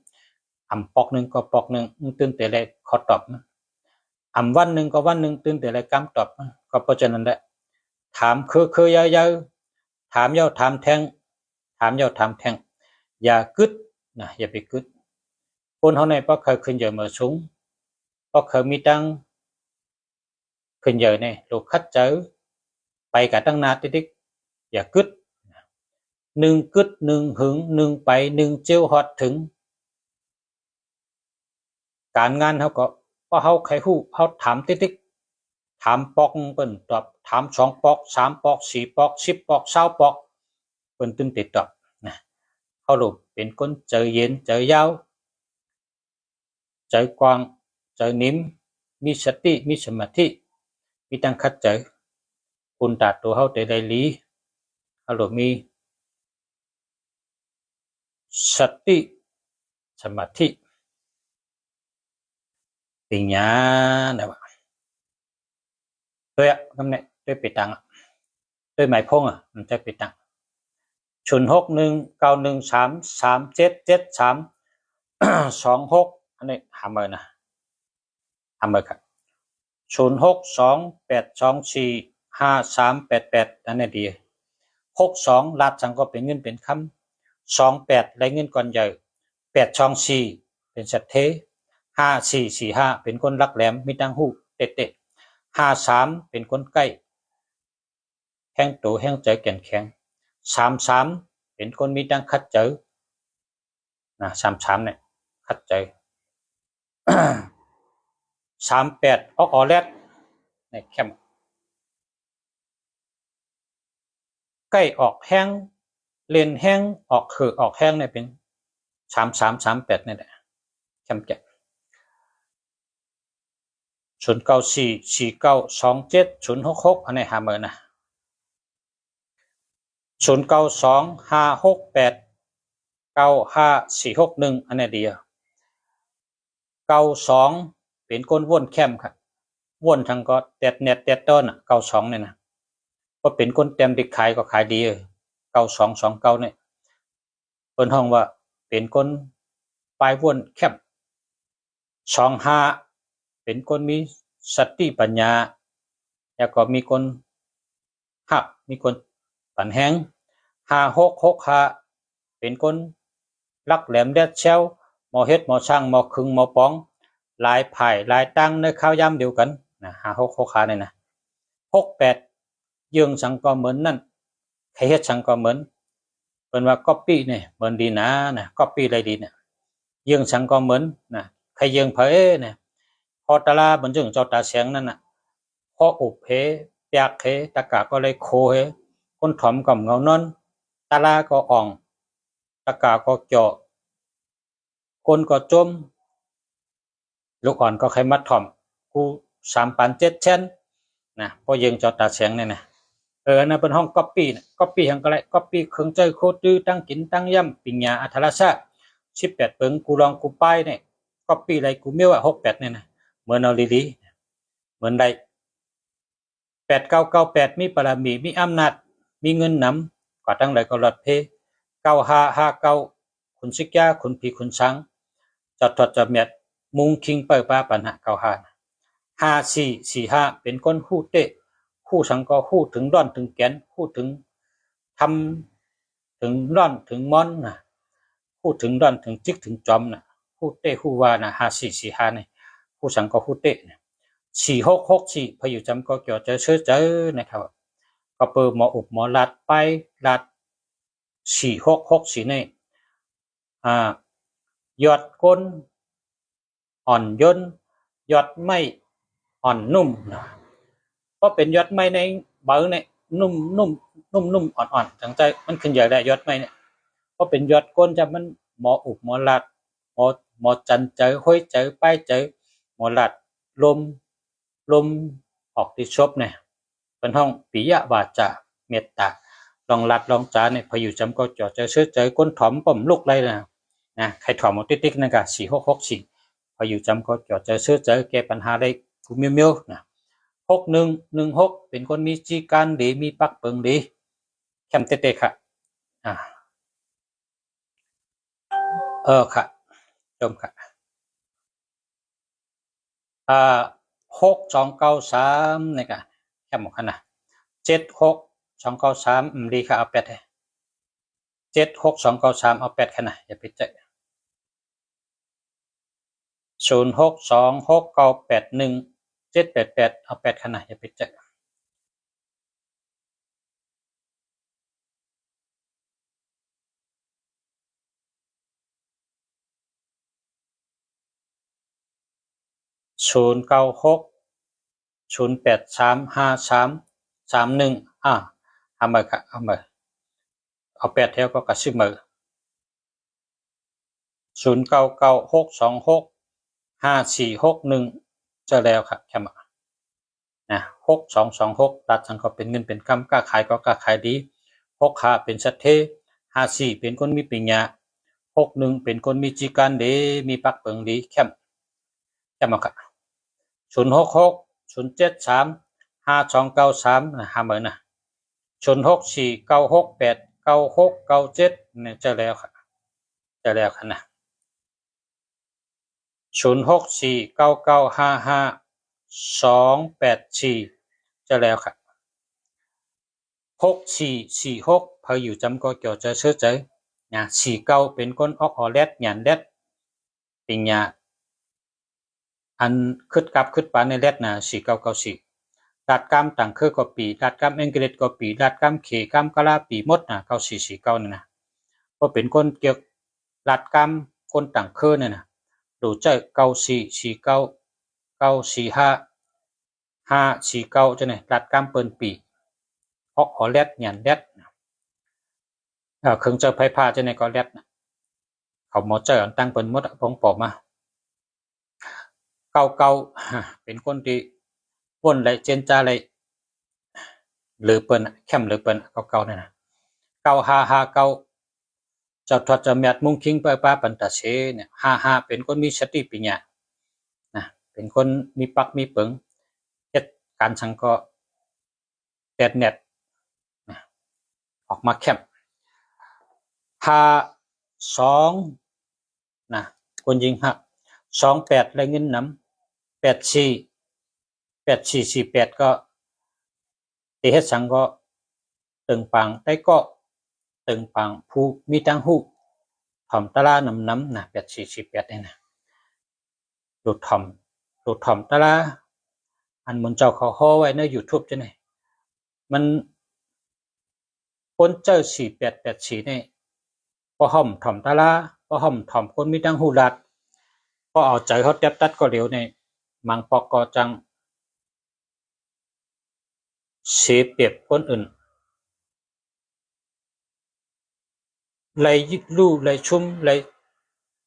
ปอก1ก็ปอก1ตื่นแต่ไรข้อตอบวัน1ก็วัน1ตื่นแต่ไรกำตอบก็เพราะฉะนั้นแหละถามคือเยอะๆถามยาวถามแทงอย่ากึดนะอย่าไปกึดคนเขาในเพราะเคยขึ้นเยอะมาสูงเพราะเคยมีตังขึ้นเยอะเนี่ยลูกคัดเจอไปกับตั้งนาติ๊กอย่ากึด1 กึด 1 หึง 1 ไป 1 เจียวฮอดถึงการงานเขาก็เพราะเขาใครฮู้เขาถามติ๊กถามปอกเปิ้นตอบถาม2 ปอก3 ปอก4 ปอก10 ปอก20 ปอกเปิ้นตื่นติดตอบนะเขาลูกเป็นคนใจเย็นใจยาวใจกว้างใจนิ่มมีสติมีสมาธิมีตั้งคัดใจคุณตาตัวเขาแต่ได้ลีเขาลูกมีสติสมาธิปิญญาเนี่ยว่าด้วยคำนี้ด้วยไปตังด้วยหมายพงมันจะไปตัง0619133773 26อันนี้หาเมอนะหาเมอครับ0628245388อันนี้ดี62ลาดสังก็เป็นเงินเป็นคำ28ได้เงินก่อนใหญ่824เป็นสัตเท5445เป็นคนรักแหลมมีตังหูเตะ53เป็นคนใกล้แห้งโตแห้งใจแก่นแข็ง33เป็นคนมีตังคัดเจอนะ33เนี่ยคัดใจ38ออกแรดในแคมใกล้ออกแห้งเล่นแห้งออกแห้งเนี่ยเป็น3338นี่แหละ จำแก0944927066อันนี้50,000นะ0925689541อันนี้เดียว92เป็นก้นว่นแคมครับว่นทั้งก็แตดเน็ตแตดต้นอ่ะ92เนี่ยนะก็เป็นก้นเต็มที่ขายก็ขายดี9229เนี่ยเปิ้นห้องว่าเป็นก้นปลายว่นแคม25เป็นก้นมีสติปัญญาแล้วก็มีคนหักมีคนปันแห้ง5665เป็นคนลักแหลมแดดเชลหมอเฮ็ดหมอช่างหมอคึงหมอป้องลายไผ่ลายตั้งในข้าวยำเดียวกันนะ5665เนี่ยนะ68ยืงสังก็เหมือนนั่นใครเฮ็ดสังก็เหมือนเปิ้นว่าก๊อปปี้เนี่ยเหมือนดีนะก๊อปปี้อะไรดีเนี่ยยืงสังก็เหมือนนะใครยืงเผยเนี่ยพอตะลาบนจึงเจ้าตาเสียงนั่นน่ะพออุบเพเปียกเฮตะกะก็เลยโคเฮคนถ่อมก็เงานอนตะลาก็อ่องตะกะก็เจาะคนก็จมลูกอ่อนก็ใครมาถ่อมกู3ปัน7เช่นนะพอยืงเจ้าตาเสียงเนี่ยนะนะเป็นห้องก๊อปปี้นะก๊อปปี้หังก็เลยก๊อปปี้เครื่องใจโคตรดื้อตั้งกินตั้งย่ำปิญญาอัทรชา18เปิงกูลองกูป้ายเนี่ยก๊อปปี้อะไรกูไม่ว่า68เนี่ยนะเหมือนเอาลีๆเหมือนใด8998มีปรามีมีอำนาจมีเงินนำก็ตั้งหลายก็รถเพ9559คุณสิกยาคุณพี่คุณช้างจอดจอดเมียดมุงคิงเปิดป้าปัญหา5445เป็นคนฮู้เตะฮู้สังก็ฮู้ถึงร้อนถึงแกนฮู้ถึงทำถึงร้อนถึงมอนนะฮู้ถึงร้อนถึงจิกถึงจอมนะฮู้เตะฮู้ว่านะ5445นี่ฮู้สังก็ฮู้เตะนะ4664พอยู่จำก็เกี่ยวเจอนะครับก็เปิดหมออุบหมอลัดไปลัด4664นี่ยอดก้นอ่อนย่นยอดไม่อ่อนนุ่มนะก็เป็นยอดไม้ในเบอร์เนี่ยนุ่มอ่อนๆจังใจมันขึ้นใหญ่ได้ยอดไม้เนี่ยก็เป็นยอดก้นจะมันหมออุบหมอลัดหมอจันเจอห้อยเจอป้ายเจอหมอลัดลมออกที่ชบเนี่ยเป็นห้องปิยวาจาเมตตาลองลัดลองจาเนี่ยพออยู่จำก็จอดเจอก้นถอมป่มลูกไรนะใครถอมหมดติ๊กนั่นก็4664พออยู่จำก็จอดเจอแก้ปัญหาได้กูเมียวนะ6116เป็นคนมีจีการดีมีปักเปิงดีแคมเตะค่ะค่ะจมค่ะ6293นี่ค่ะแคมหมดค่ะนะ76293ดีค่ะเอา8ให้76293เอา8ค่ะนะอย่าไปเจอ0626981788เอา8ค่ะนะอย่าไปเจอ0960835331เอามาค่ะเอา8แถวก็กระซิบมือ0996265461จะแล้วครับแค่มานะ6226ตัดสังก็เป็นเงินเป็นกำกล้าขายก็กล้าขายดี65เป็นสัตเท54เป็นคนมีปัญญา61เป็นคนมีจีการดีมีปักเปิงดีแค่มาครับ066 073 5293นะ50,000นะ064 968 9697เนี่ยจะแล้วครับจะแล้วครับนะ064 9955 284จะแล้วครับ6446พออยู่จำก็เกี่ยวจะเชื่อใจนะ49เป็นคนออกออแลดหยันแลดปิญญาอันขึ้นกับขึ้นปานในแลดนะ4994ดัดกรรมต่างคือก็ปีดัดกรรมอังกฤษก็ปีดัดกรรมเขกรรมกะลาปีหมดนะ9449นี่นะก็เป็นคนเกี่ยวดัดกรรมคนต่างคือเนี่ยนะดูใจ944945 549จะเนี่ยดัดกรรมเปิ้นปีออกออแลดหยันแลดเครื่องเจอไผพาจะเนี่ยก็แลดนะเขาหมอเจออันตั้งเปิ้นหมดพงปอบมา เก่าเก่าเป็นคนที่วนเลยเจนจาเลยหรือเปิ้นแคมหรือเปิ้นเก่าเก่าเนี่ยนะเก่าหาเก่าเจ้าทอดจะแมดมุงคิงไปป้าปันตาเชเนี่ยหาเป็นคนมีสติปัญญานะเป็นคนมีปักมีเปิงเฮ็ดการชังก็แดดเน็ตนะออกมาแคมหาสองนะคนยิงฮะ28และเงินน้ำ8448ก็ตีเฮ็ดสังก็ตึงปังได้ก็ตึงปังผู้มีตังหูถ่อมตะลาน้ำนะ8448เนี่ยนะหลุดถ่อมตะลาอันเหมือนเจ้าเขาฮ้อไว้ใน YouTube จังได๋มันคนเจอ4884นี่บ่ห่อมถ่อมตะลาบ่ห่อมถ่อมคนมีตังหูลัดก็เอาใจเขาแทบตัดก็เหลวในมังปอกก็จังเสียเปรียบคนอื่นเลยลู่เลยชุ่มเลย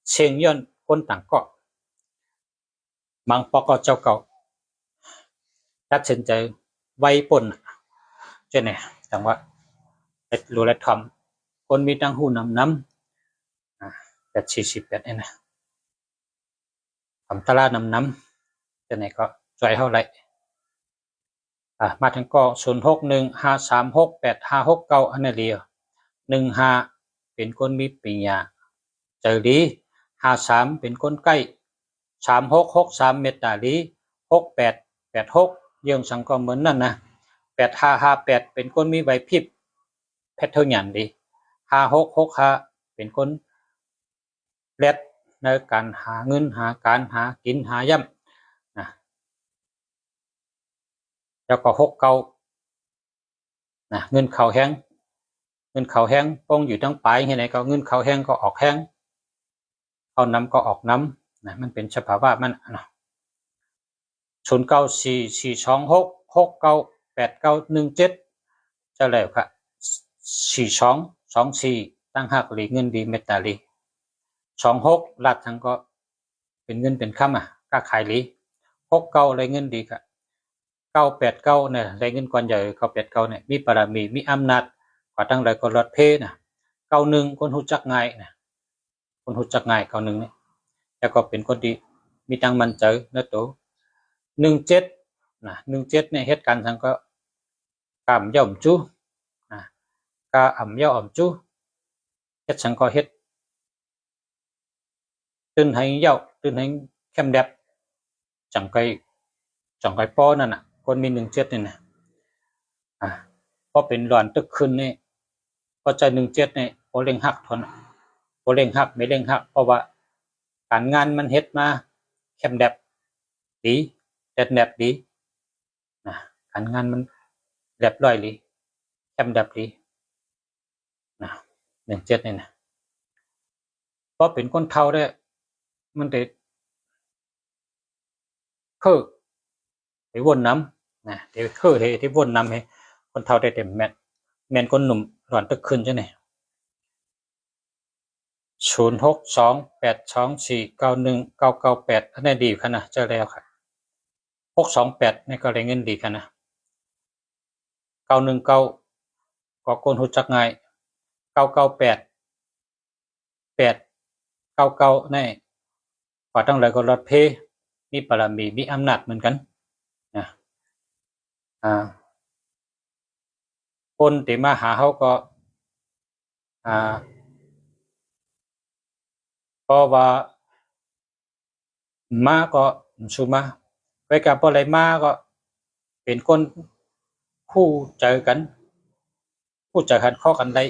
เชียงย้อนคนต่างเกาะมังปอกก็เจ้าเก่าตัดสินใจไว้ป่นเจ้าเนี่ยจังว่ารู้และทำคนมีตังหูน้ำ848เนี่ยนะทำตลาดน้ำเจ้าเนี่ยก็จ่อยเท่าไหร่มาถึงก็0615368569อันนี้เดียว15เป็นคนมีปัญญาเจอดี53เป็นคนใกล้3663เมตตาลี6886ยังสังก็เหมือนนั่นนะ8558เป็นคนมีไหวพริบเพชรเท่าหยันดี5665เป็นคนเล็ดในการหาเงินหาการหากินหาย่ำนะแล้วก็69นะเงินเข่าแห้งป้องอยู่ทั้งปลายที่ไหนก็เงินเข่าแห้งก็ออกแห้งเข้าน้ำก็ออกน้ำนะมันเป็นสภาวะมันนะ094426698917จะแล้วค่ะ4224ตั้งหักหลีเงินดีเมตตาลี26ลัดทั้งก็เป็นเงินเป็นค่ำก็ขายหลี69เลยเงินดีค่ะ989เนี่ยได้เงินก้อนใหญ่989เนี่ยมีบารมีมีอำนาจกว่าทั้งหลายก็รอดเพนะ91คนรู้จักง่ายนะคนรู้จักง่าย91เนี่ยแล้วก็เป็นคนที่มีตังมั่นใจนะโต17นะ17เนี่ยเหตุการณ์ทั้งก็กามย่อมจูนะกาอ่ำย่อมจูเฮ็ดสังก็เฮ็ดตื่นให้เย้าตื่นให้แคมแดบจังไกป้อนั่นน่ะคนมี17นี่นะพอเป็นหลอนตึกขึ้นนี่พอใจ17นี่บ่เร่งฮักทนบ่เร่งฮักไม่เร่งฮักเพราะว่าการงานมันเฮ็ดมาแคมแดบดีแดบดีนะการงานมันเรียบร้อยดีแคมแดบดีนะ17นี่นะพอเป็นคนเฒ่าได้มันได้คือไปวนน้ำนะเดี๋ยวคือที่วนน้ำให้คนเฒ่าได้เต็มแม่นคนหนุ่มหลอนตึกขึ้นจังได๋062824919998อันนี้ดีค่ะนะเจอแล้วค่ะ628นี่ก็ได้เงินดีค่ะนะ919ก็คนรู้จักง่าย998 899นี่กว่าทั้งหลายก็รอดเพมีบารมีมีอำนาจเหมือนกันนะคนที่มาหาเขาก็เพราะว่ามาก็สุมาไปกับบ่ได้มาก็เป็นคนคู่เจอกันเข้ากันได้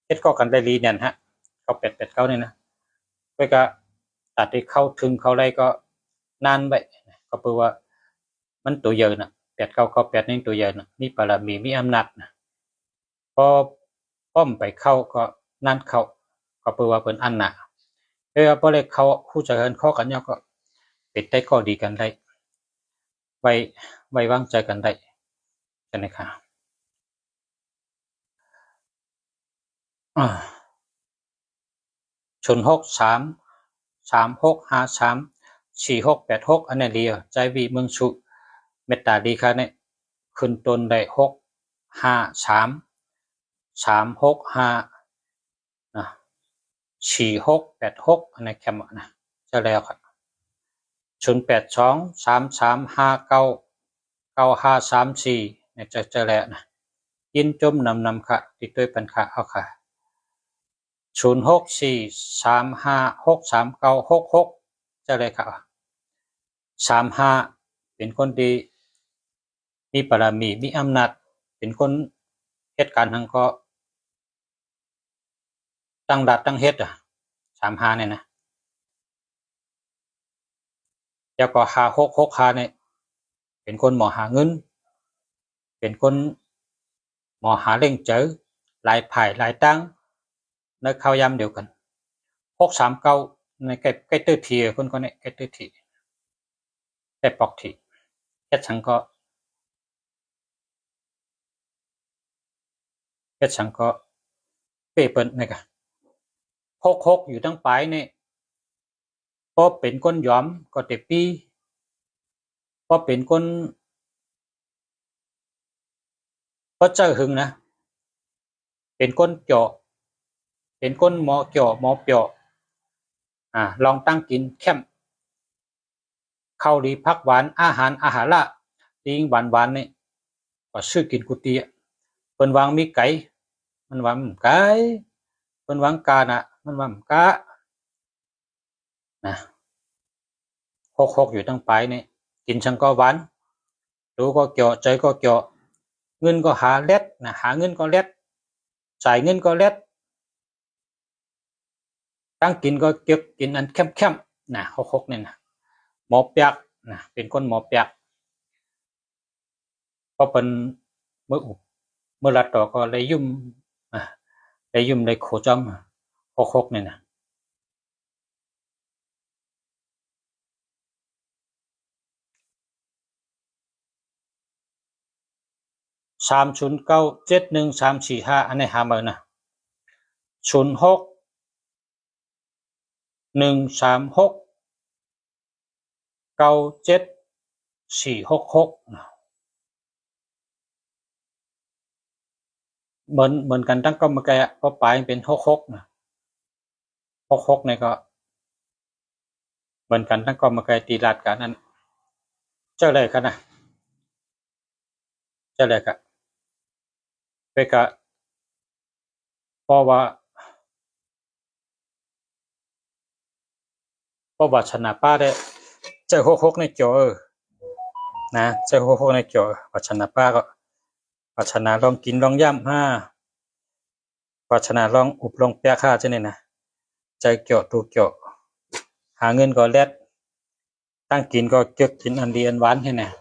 เฮ็ดเข้ากันได้ลีเนี่ยฮะ9889นี่นะไปก็ตัดให้เข้าถึงเขาได้ก็นานไว้ก็แปลว่ามันตัวเยอะน่ะ8998นี่ตัวใหญ่น่ะมีบารมีมีอำนาจนะพอป้อมไปเข้าก็นั่นเข้าก็แปลว่าเพิ่นอันน่ะบ่ได้เข้าคู่เจอกันเข้ากันก็เป็นได้ก็ดีกันได้ไว้วางใจกันได้ใช่ไหมครับชน633653 4686อันนี้เลียวใจวีเมืองสุเมตตาดีค่ะเนี่ยขึ้นต้นได้653 365นะ4686อันนี้แคมนะจะแล้วครับ082335995534เนี่ยจะแล้วนะยินจมนำค่ะติดด้วยปัญหาเอาค่ะ0643563966จะเลยค่ะ35เป็นคนดีมีบารมีมีอำนาจเป็นคนเหตุการณ์ทั้งก็ตั้งดัดตั้งเฮ็ด35เนี่ยนะแล้วก็5665เนี่ยเป็นคนหมอหาเงินเป็นคนหมอหาเล่งเจอหลายภายหลายตั้งในข้าวยำเดียวกัน639ในใกล้ตื้อทีคนก็เนี่ยใกล้ตื้อทีแต่ปอกทีเฮ็ดสังก็เฮ็ดสังก็เป้เปิ้นนี่ก็66อยู่ตั้งปลายนี่พอเป็นคนยอมก็เตปีพอเป็นคนพอเจอหึงนะเป็นคนเจาะเป็นคนหมอเจาะหมอเปาะลองตั้งกินแคมข้าวดีผักหวานอาหารละติงหวานนี่ก็ซื้อกินกุฏิเปิ้นวางมีไก่มันว่าไก่เปิ้นวางกาน่ะมันว่ากะนะ66อยู่ตั้งปลายนี่กินชังก็หวานดูก็เจาะใจก็เจาะเงินก็หาเล็ดนะหาเงินก็เล็ดจ่ายเงินก็เล็ดตั้งกินก็เก็บกินอันเข้มๆนะ66นี่นะหมอเปียกนะเป็นคนหมอเปียกพอเป็นเมื่อรัดต่อก็เลยยุ่มเลยโคจอม66นี่นะ30971345อันนี้หามานะ06 136 97466เหมือนกันตั้งก็มาแกพอปลายเป็น66นะ66นี่ก็เหมือนกันตั้งก็มาแกตีลาดกันนั้นเจ้าเลยกันนะเจ้าเลยกันไปกะเพราะว่าชนะป้าได้เจ้า66ในจอนะเจ้า66ในจอว่าชนะป้าก็ว่าชนะลองกินลองย่ำว่าชนะลองอุบลองแปะค่าจะเนี่ยนะใจเกี่ยวตูเกี่ยวหาเงินก็แลดตั้งกินก็เก็บกินอันดีอันหวานให้เนี่ย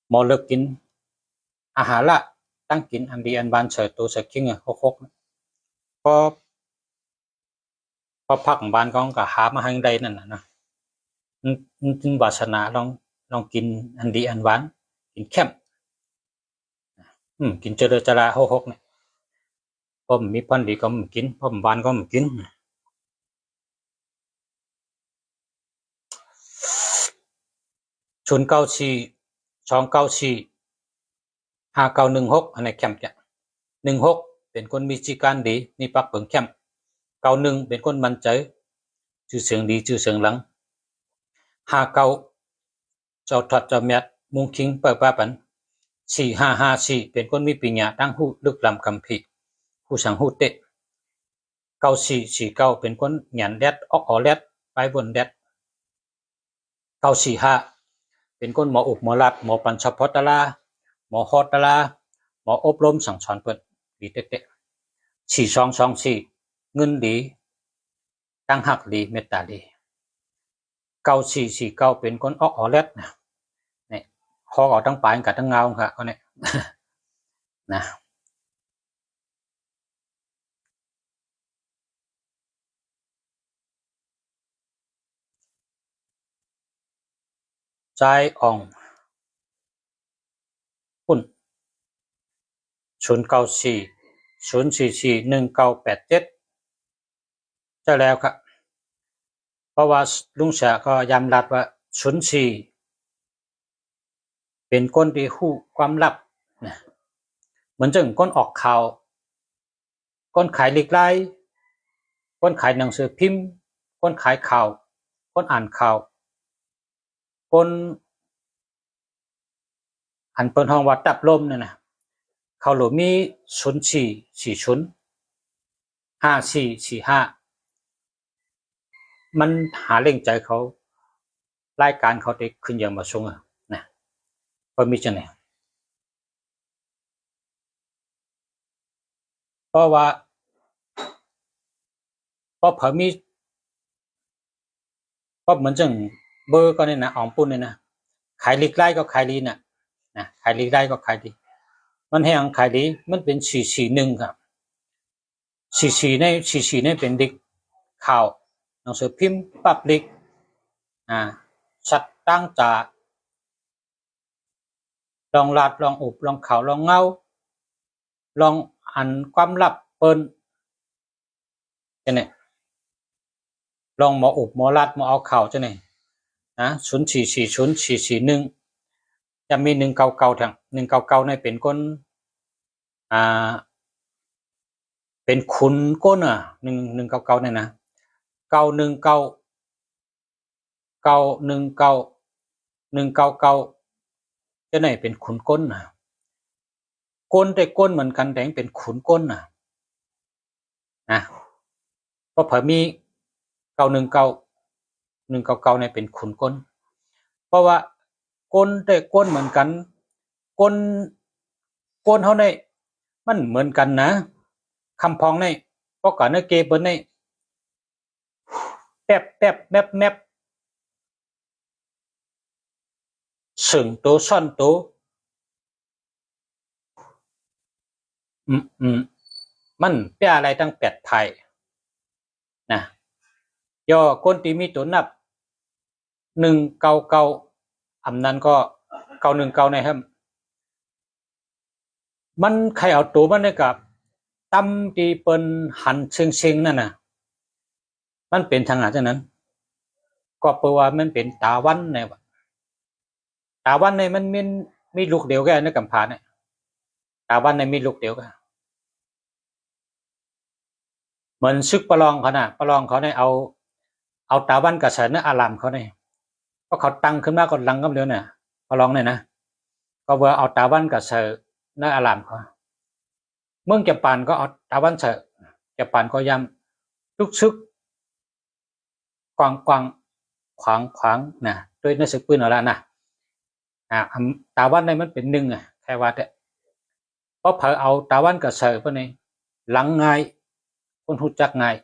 หมอเลิกกินอาหารละตั้งกินอันดีอันหวานเฉยตัวเฉยกิ้ง66พอพักของบ้านก็หามาให้ได้นั่นนะมันวาสนาลองกินอันดีอันหวานกินเข้มกินเจริญจรา66เนี่ยผมมีพันดีก็มกินผมหวานก็มกิน094 294 5916อันนี้เข้มจ้ะ16เป็นคนมีจิการดีมีปักเปิงเข้ม91เป็นคนมั่นใจชื่อเสียงดีชื่อเสียงหลัง59เจ้าทัดเจ้าแมทมุงคิงเปิดป้าปัน4554เป็นคนมีปัญญาตั้งหูลึกล้ำคำพีผู้สังหูเตะ9449เป็นคนหยันแดดออกแดดไปบนแดด945เป็นคนหมออุบหมอลัดหมอปัญชพตลาหมอฮอตลาหมออบรมสั่งสอนเปิดดีเตะ4224เงินดีตั้งหักดีเมตตาดี9449เป็นคนออกแดดนะเนี่ยฮอกออกทั้งปลายกับทั้งเงาค่ะก็เนี่ยนะใจอ่องหุ้น094 044 1987 เจ้าแล้วครับเพราะว่าลุงเสือก็ยอมรับว่าสุนทรีเป็นคนที่ฮู้ความลับนะเหมือนจังคนออกข่าวคนขายเหล็กไหลคนขายหนังสือพิมพ์คนขายข่าวคนอ่านข่าวคนอันเปิ้นฮ้องว่าตับลมนั่นน่ะเขาโหลมีศูนย์สี่ศูนย์5445มันหาเร่งใจเขารายการเขาได้ขึ้นอย่างมาสูงนะก็มีจังได๋เพราะว่าเพราะเผอมีเพราะเหมือนจังเบอร์ก็นี่นะอองปุ้นนี่นะขายเหล็กไหลก็ขายดีน่ะนะขายเหล็กไหลก็ขายดีมันแฮงขายดีมันเป็น441ครับ44ในเป็นเด็กข่าวหนังสือพิมพ์ปับลิกชัดตั้งจาลองลาดลองอุบลองข่าวลองเงาลองอันความลับเปิ้นจังได๋ลองหมออุบหมอลาดหมอเอาข่าวจังได๋นะ0440 441จะมี199ทั้ง199นี่เป็นคนอ่าเป็นขุนก้น199นี่นะ919 919 199จังได๋เป็นขุนก้นก้นแต่ก้นเหมือนกันแต่เป็นขุนก้นนะก็เผอมี919 199นี่เป็นขุนก้นเพราะว่าก้นแต่ก้นเหมือนกันก้นเฮานี่มันเหมือนกันนะคำพ้องนี่เพราะก่อนในเกเปิ้นนี่แป๊บแมบสึงโตซ่อนโตมันแปลอะไรตั้ง8ไทยนะย่อคนที่มีตัวนับ199อำนั้นก็919นะครับมันใครเอาตัวมันได้กับตำที่เปิ้นหันเชิงๆนั่นน่ะมันเป็นทางหาจังนั้นก็เพราะว่ามันเป็นตาวันแน่ว่าตาวันนี่มันมีลูกเดียวกันในกำพาเนี่ยตาวันนี่มีลูกเดียวกันเหมือนซึกประลองเขาน่ะประลองเขาเนี่ยเอาตาวันกับเสนอารามเขาเนี่ยก็เขาตั้งขึ้นมาก่อนหลังกำเดียวเนี่ยประลองเนี่ยนะก็ว่าเอาตาวันกับเสนอารามเขาเมืองจัปานก็เอาตาวันเสจัปานก็ยำทุกซึกกวางขวางนะด้วยนักศึกปืนเอาละนะตาวันนี่มันเป็น1แค่ว่าแต่เพราะเผอเอาตาวันกับเสเพิ่นนี่หลังง่ายคนฮู้จักง่าย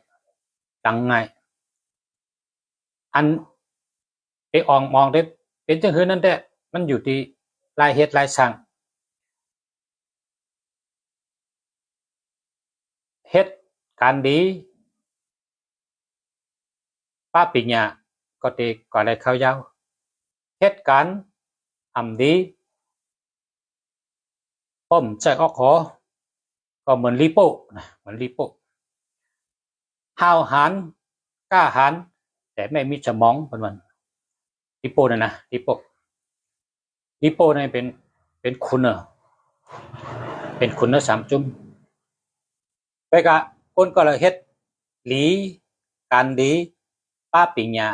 หลังง่ายอันไปอองมองได้เป็นจังหือนั่นแท้มันอยู่ที่รายเฮ็ดรายสร้างเฮ็ดการดีป้าปิญญาก็ติก็ได้เข้ายาวเฮ็ดการอำดีป้อมใจออกขอก็เหมือนลิโป้นะเหมือนลิโป้ห้าวหาญกล้าหาญแต่ไม่มีสมองเพิ่นว่าลิโป้นั่นนะลิโป้นี่เป็นคุณเป็นคุณสามจุ่มไปกะคนก็เลยเฮ็ดหลีการดีป้าปิญญา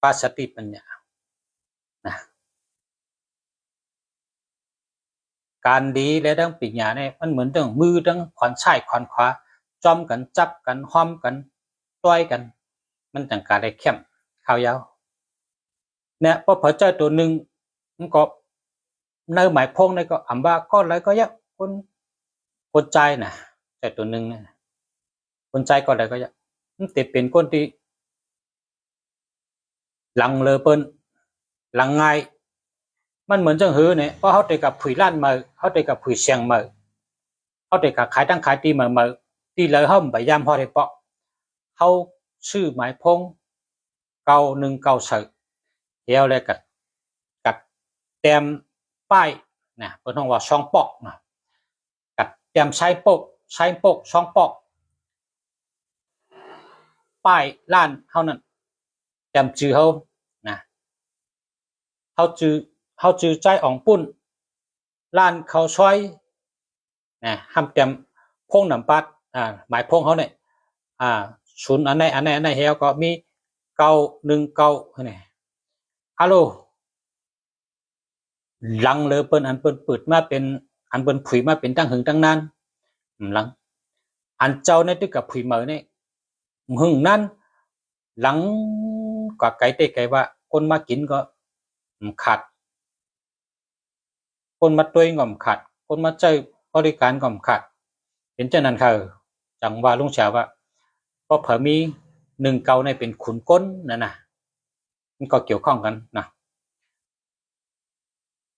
ป้าสติปัญญานะการดีและทั้งปิญญาเนี่ยมันเหมือนทั้งมือทั้งขวานซ้ายขวานขวาจ้อมกันจับกันห้อมกันต้อยกันมันจังการได้เข้มข้าวยาวเนี่ยพอเผอเจอตัวนึงมันก็ในหมายพงในก็อำว่าก็เลยก็ยะคนใจน่ะแต่ตัวนึงเนี่ยคนใจก็เลยก็ยะมันติดเป็นคนที่หลังเลอเปิ้นหลังง่ายมันเหมือนจังหือเนี่ยเพราะเฮาได้กับผุยล้านมาเฮาได้กับผุยเสียงมาเฮาได้กับขายตั้งขายตีมาที่เลยเฮาพยายามพอได้เปาะเฮาชื่อหมายพง9194เดี๋ยวแล้วก็กับแต้มป้ายนะเพิ่นฮ้องว่าช่องปอกนะกับแต้มใช้ปกช่องปอก ป้ายร้านเฮานั่นแต้มจื้อเฮานะเฮาจื้อใจอ่องปุ้นร้านข้าวซอยนะห้ามแต้มพงน้ำปัดหมายพงเฮาเนี่ยศูนย์อันไหนเฮาก็มี919นี่ฮัลโหลหลังเลยเปิ้นอันเปิ้นเปิดมาเป็นอันเปิ้นผุยมาเป็นตั้งหึงตั้งนานหลังอันเจ้าในตึกกับผุยเหมือนี่หึงนั้นหลังกว่าไกลเตไกลว่าคนมากินก็ขาดคนมาตัวงอมขาดคนมาเจอบริการก็ขาดเป็นเช่นนั้นค่ะจังว่าลุงเฉาว่าเพราะเผอมี19ในเป็นขุนก้นนั่นน่ะมันก็เกี่ยวข้องกันนะ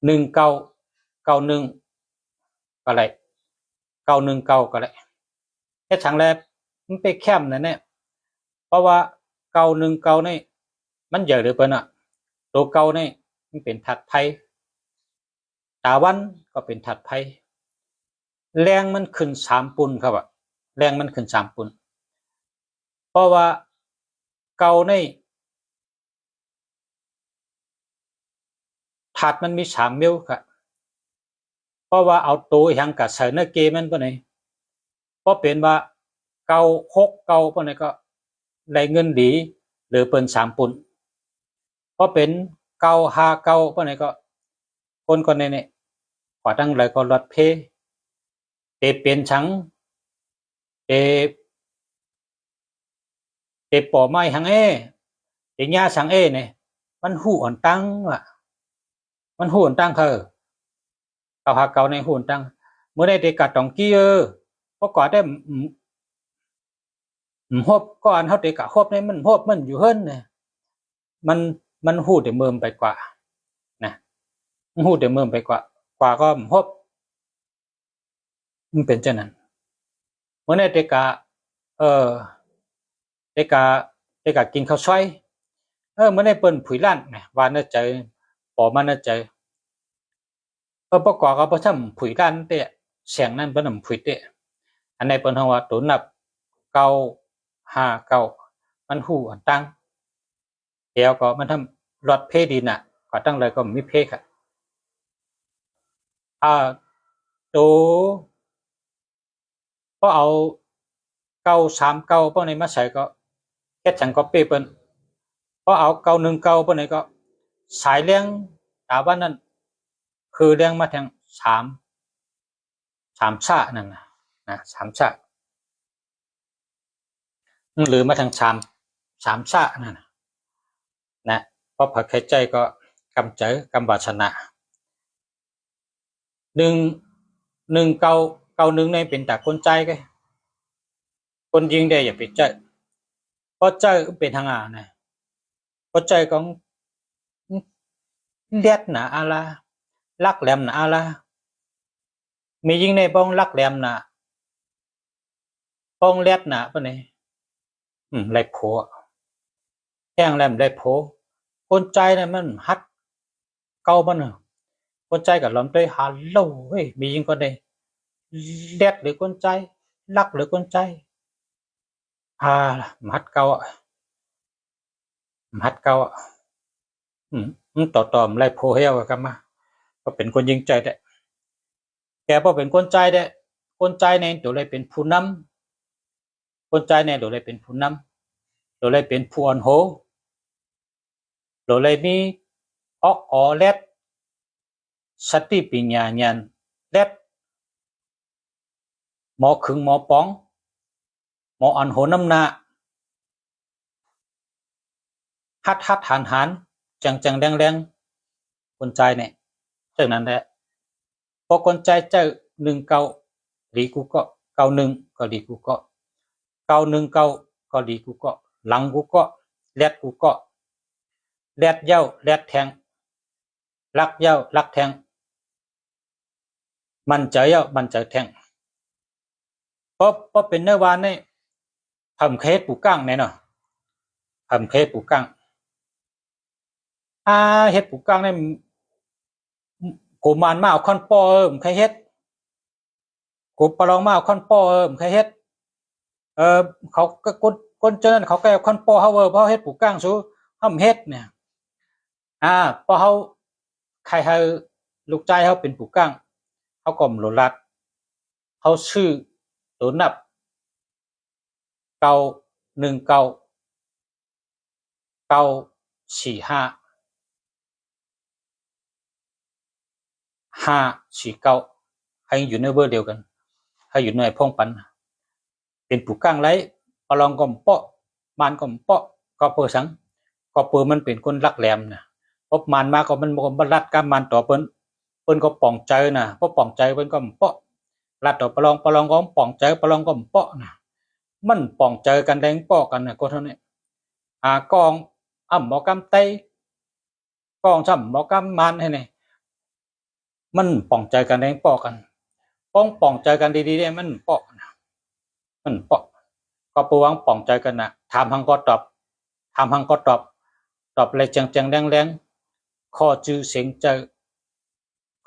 1991ก็ไร919ก็ไรแค่ฉังแลมันไปแคมนั่นแหละเพราะว่า919นี่มันเยอะเหลือเกินอ่ะตัวเก่านี่มันเป็นถัดไทยตาวันก็เป็นถัดไทยแรงมันขึ้น3ปุ่นครับอ่ะแรงมันขึ้น3ปุ่นเพราะว่าเก่านี่ถัดมันมี3นิ้วครับเพราะว่าเอาตัวอย่างกับเสนอเกมันปะไหนเพราะเป็นว่า969ปะไหนก็ได้เงินดีหรือเปิ้น3ปุ่นเพราะเป็น959ปะไหนก็คนเนี่ยกว่าตั้งเลยก็ลดเพเตเป็นชังเตปอไม้หังเอเตญาสังเอเนี่ยมันหูอ่อนตั้งว่ะมันหูอ่อนตั้ง959ในหูอ่อนตั้งเมื่อได้เตกัดตองกี้เพราะก่อนได้ฮบก่อนเฮาเตกะฮบเนี่ยมันฮบมันอยู่เฮิรนเนี่ยมันหูแต่เมิมไปกว่านะมันหูแต่เมิมไปกว่าก็ฮบมันเป็นเช่นนั้นเมื่อได้เตกะเตกะกินข้าวซอยเมื่อได้เปิ้นผุยลั่นนะว่าน่าใจปอมันน่าใจประกอบกับบ่ทำผุยลั่นเตะเสียงนั้นเปิ้นผุยเตะอันในเปิ้นเฮาว่าตัวนับ959มันหูอันตั้งแล้วก็มันทำรถเพดินน่ะก็ตั้งเลยก็มีเพค่ะตัวพอเอา939พวกนี้มาใส่ก็เฮ็ดจังก็เปเปิ้นพอเอา919พวกนี้ก็สายเลี้ยงตาบ้านนั้นคือเลี้ยงมาทาง3ชานั่นนะ3ชาหรือมาทาง3ชานั่นนะเพราะผักไข่ใจก็กำเจอกำบาชนะ1991ในเป็นแต่คนใจก็คนยิงได้อย่าไปใจเพราะใจเป็นทางนะเพราะใจของเลียดนะอะไรลักแหลมนะอะไรมียิงในบ้องลักแหลมนะบ้องเลียดนะปะเนี่ยไรโผแห้งแหลมไรโผคนใจเนี่ยมันฮัดเก่ามันคนใจกับลำด้วยฮัลโหลเฮ้ยมียิงก็ได้เลียดหรือคนใจลักหรือคนใจมัดเก่าต่อมไรโผเฮียวกันมาก็เป็นคนยิงใจได้แกพอเป็นคนใจได้คนใจในตัวเลยเป็นผู้นำคนใจในตัวเลยเป็นผู้นำตัวเลยเป็นผู้อ่อนโหตัวเลยมีออกแลดสติปัญญาญาณแลดหมอขึงหมอป้องหมออ่อนโหน้ำหนาฮัดหันจังแรงคนใจเนี่ยเท่านั้นแหละพอคนใจเจ้า19ดีกูก็91ก็ดีกูก็919ก็ดีกูก็หลังกูก็แลดกูก็แลดเย้าแลดแทงลักเย้าลักแทงมันใจเย้ามันใจแทงเพราะเป็นเนื้อวานนี่ทำเคสปูกั้งเนี่ยเนาะทำเคสปูกั้งเฮ็ดปูกั้งเนี่ยกูมานมาเอาคอนปอใครเฮ็ดกูปลองมาเอาคอนปอใครเฮ็ดเขาก็ คนเจนั้นเขาแก่คนปอเฮาเวอร์เพราะเฮ็ดปลูกก้างสู้ห้ำเฮ็ดเนี่ยพอเฮาใครเฮาลูกใจเฮาเป็นปลูกก้างเฮาก็มโลลัดเฮาชื่อตัวนับเก้าหนึ่งเก้าเก้าสี่ห้าสี่เก้าให้อยู่ในเบอร์เดียวกันให้อยู่ในพ่องปันเป็นปลูกก้างไรปลองก็มเปาะมันก็มเปาะก็เปิดสังก็เปิดมันเป็นคนรักแหลมนะพบมันมาก็มันบ่รัดกับมันต่อเปิ้นก็ป่องใจนะพอป่องใจเปิ้นก็มเปาะรัดต่อปลองก็ป่องใจปลองก็มเปาะนะมันป่องใจกันแดงเปาะกันนะก็เท่านี้กองหมอกำไตกองช่ำหมอกำมันให้นี่มันป่องใจกันแดงเปาะกันป่องใจกันดีๆเนี่ยมันเปาะนะมันเปาะก็ปวงป่องใจกันนะถามหังก็ตอบถามหังก็ตอบอะไรจังๆแรงๆข้อจื้อเสียงใจ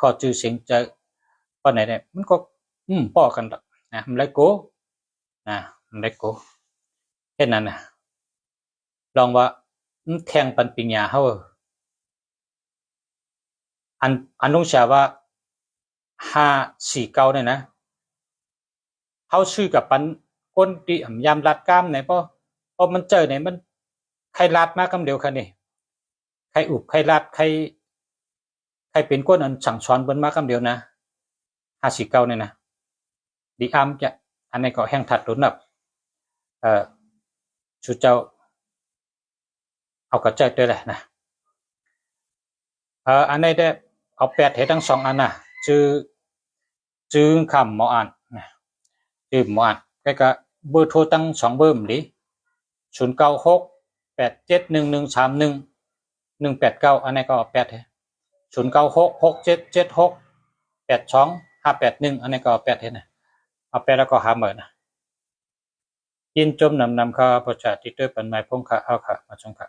ข้อจื้อเสียงใจปานไหนเนี่ยมันก็ป้อกันดอกนะมันเลยโกนะมันเลยโกแค่นั้นนะลองว่าแทงปันปิญญาเฮาอันลงชาว่า549เนี่ยนะเฮาชื่อกับปันก้นติยามรัดกล้ามไหนพอมันเจอไหนมันใครรัดมากคำเดียวคันนี่ใครอุบใครรัดใครเป็นก้นอันสั่งสอนเบิ่นมาคำเดียวนะ549เนี่ยนะดีอามจะอันนี้ก็แห้งถัดตุนแบบชูเจ้าเอากระใจด้วยแหละนะอันนี้ได้เอาแปดให้ทั้งสองอันนะจื้อคำหมออ่านนะจื้อหมออ่านก็เบอร์โทรตั้งสองเบอร์มดิ0968711131 อันนี้ก็แปดให้096677682581อันนี้ก็แปดให้นะเอาแปดแล้วก็หาเหมือนนะยินจมนำข้าประชาติด้วยปันไม้พงค่ะเอาค่ะมาชงค่ะ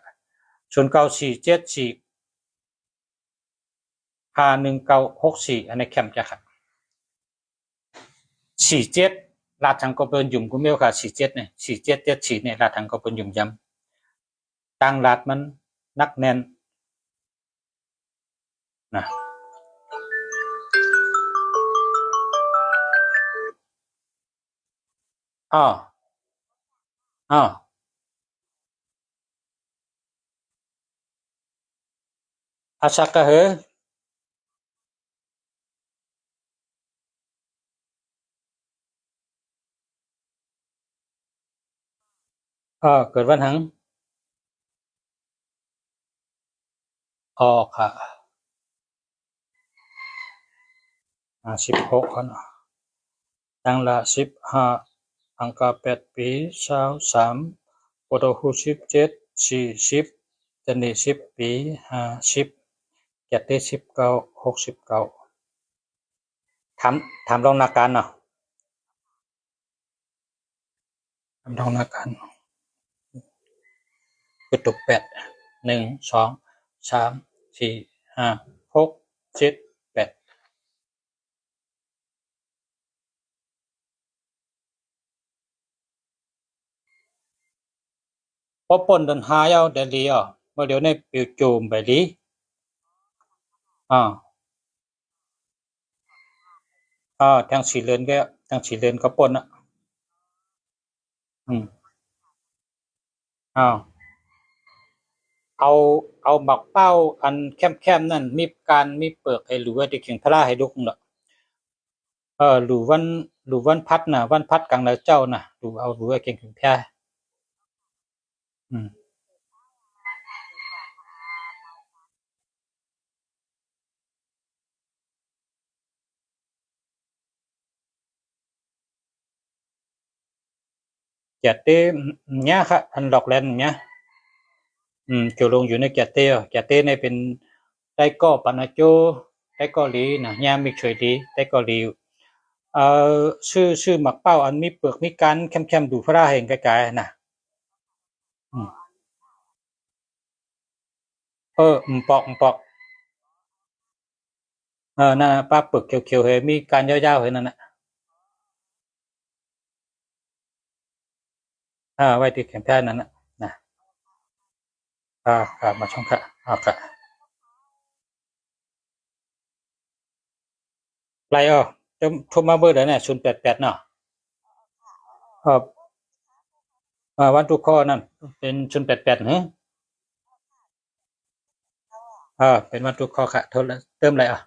0947451964อันนี้แคมจะค่ะ47ลาทังก็เป็นยุ่มกุเมลค่ะ47เนี่ย4774เนี่ยลาทังก็เป็นยุ่มย้ำตั้งลาดมันนักแน่นนะอ้ออาชักกะเหอเกิดวันหังค่ะ16คนตั้งละ15อังกา8ปี23ปโตหู17 40จันนี่10ปี50เจ็ดได้19 69ถามลองนาการเนาะถามลองนาการคือตุก8 1 2 3 4 5 6 7 8พอปนเดินหายเอาเดลีอ่ะเมื่อเดี๋ยวในปิวจูมไปลีทางสีเลือนก็ทางสีเลือนก็ปนอ่ะเอาหมักเป้าอันแคมนั่นมีเปลือกให้หรือว่าที่เขียงพระราให้ดุกเนาะหรือวันพัดน่ะวันพัดกลางนาเจ้าน่ะดูเอาหรือว่าเก่งถึงแพ้Chate nhá anh đọc lên nhá chiều lùngอยู่ในแกเต้ในเป็นไต้ก้อปานาโจไต้ก้อหลีนะย่ามีช่วยดีไต้ก้อหลีชื่อหมักเป้าอันมีเปลือกมีการแคมดูพระเห็นไกลๆนะปอกนั่นป้าเปลือกเขียวๆเห็นมีการยาวๆเห็นนั่นนะ ไว้ที่แคมเปญนั้นนะมาช่องค่ะไรจะโทรมาเบอร์เดี๋ยวเนี่ย088เนาะวันทุกข้อนั่นเป็น088เนอะเป็นวันทุกข้อค่ะโทรเติมอะไรค่ะ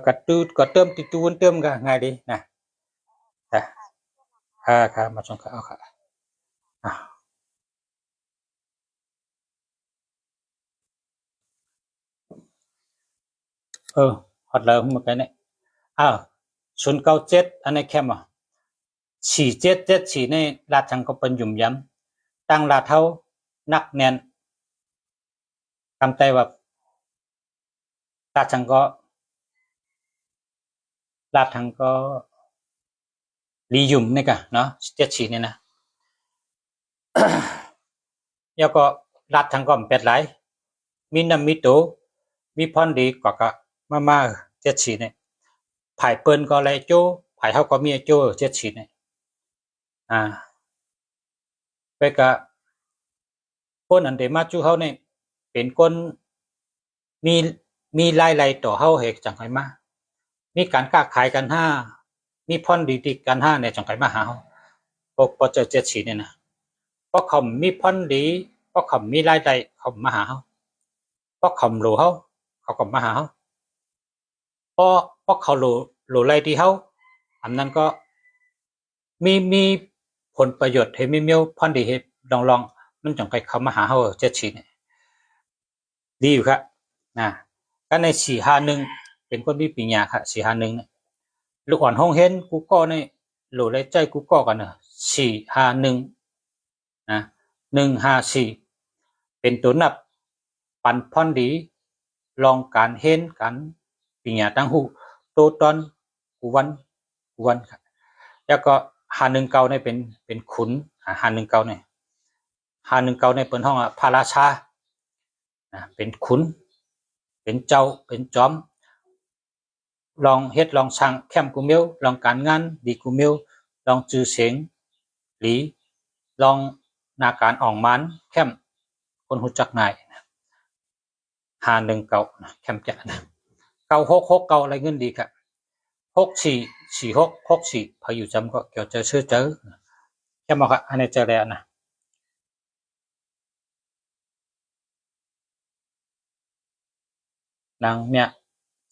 ก็เติมติดตูนเติมกันง่ายดีนะค่ะมาช่องค่ะค่ะฮอตเลยเมื่อกี้เนี่ย097อันนี้แค่มา4774ในลาดชังก็เป็นหยุ่มย้ำตั้งลาเท่านักแน่นคำใจว่าลาดชังก็ลีหยุ่มนี่กันเนาะ74เนี่ยนะแล้วก็ลาดชังก็เป็ดไหลมีน้ำมีโตมีพรดีกว่าก็มา74เนี่ยผายเปิ้นก็ไรโจ้ผายเฮาก็มีโจ้74เนี่ยไปกะคนอันเดมาจูเฮาเนี่ยเป็นคนมีมีหลายๆต่อเฮาเฮกจังไคมามีการค้าขายกันมีพรดีๆกันเนี่ยจังไคมาหาเฮาพอเจอ74เนี่ยนะเพราะเขามีพรดีเพราะเขามีรายได้เขามาหาเฮาเพราะเขารู้เฮาเขาก็มาหาเฮาเพราะเขารู้รายดีเฮาอันนั้นก็มีผลประโยชน์ให้มีพรดีให้ลองมันจังไคเขามาหาเฮา74เนี่ยดีอยู่ครับก็ใน451เป็นคนมีปัญญาค่ะ451เนี่ยลูกอ่อนห้องเห็นกูก็ในโหลดใจกูก็กันนะ451นะ154เป็นตัวนับปันพรดีลองการเห็นกันปัญญาตั้งหูโตตอนกูวันครับแล้วก็519เนี่ยเป็นขุน519เนี่ย519เนี่ยเป็นห้องพระราชาเป็นขุนเป็นเจ้าเป็นจอมลองเฮ็ดลองสั่งแคมกูเมียวลองการงานดีกูเมียวลองจือเสียงหลีลองนาการอ่องมันแคมคนหูจักนาย519แคมจะนะ9669อะไรเงินดีครับ644664พออยู่จำก็เกี่ยวเจอชื่อเจอแค่มาครับอันนี้เจอแล้วนะนางเนี่ย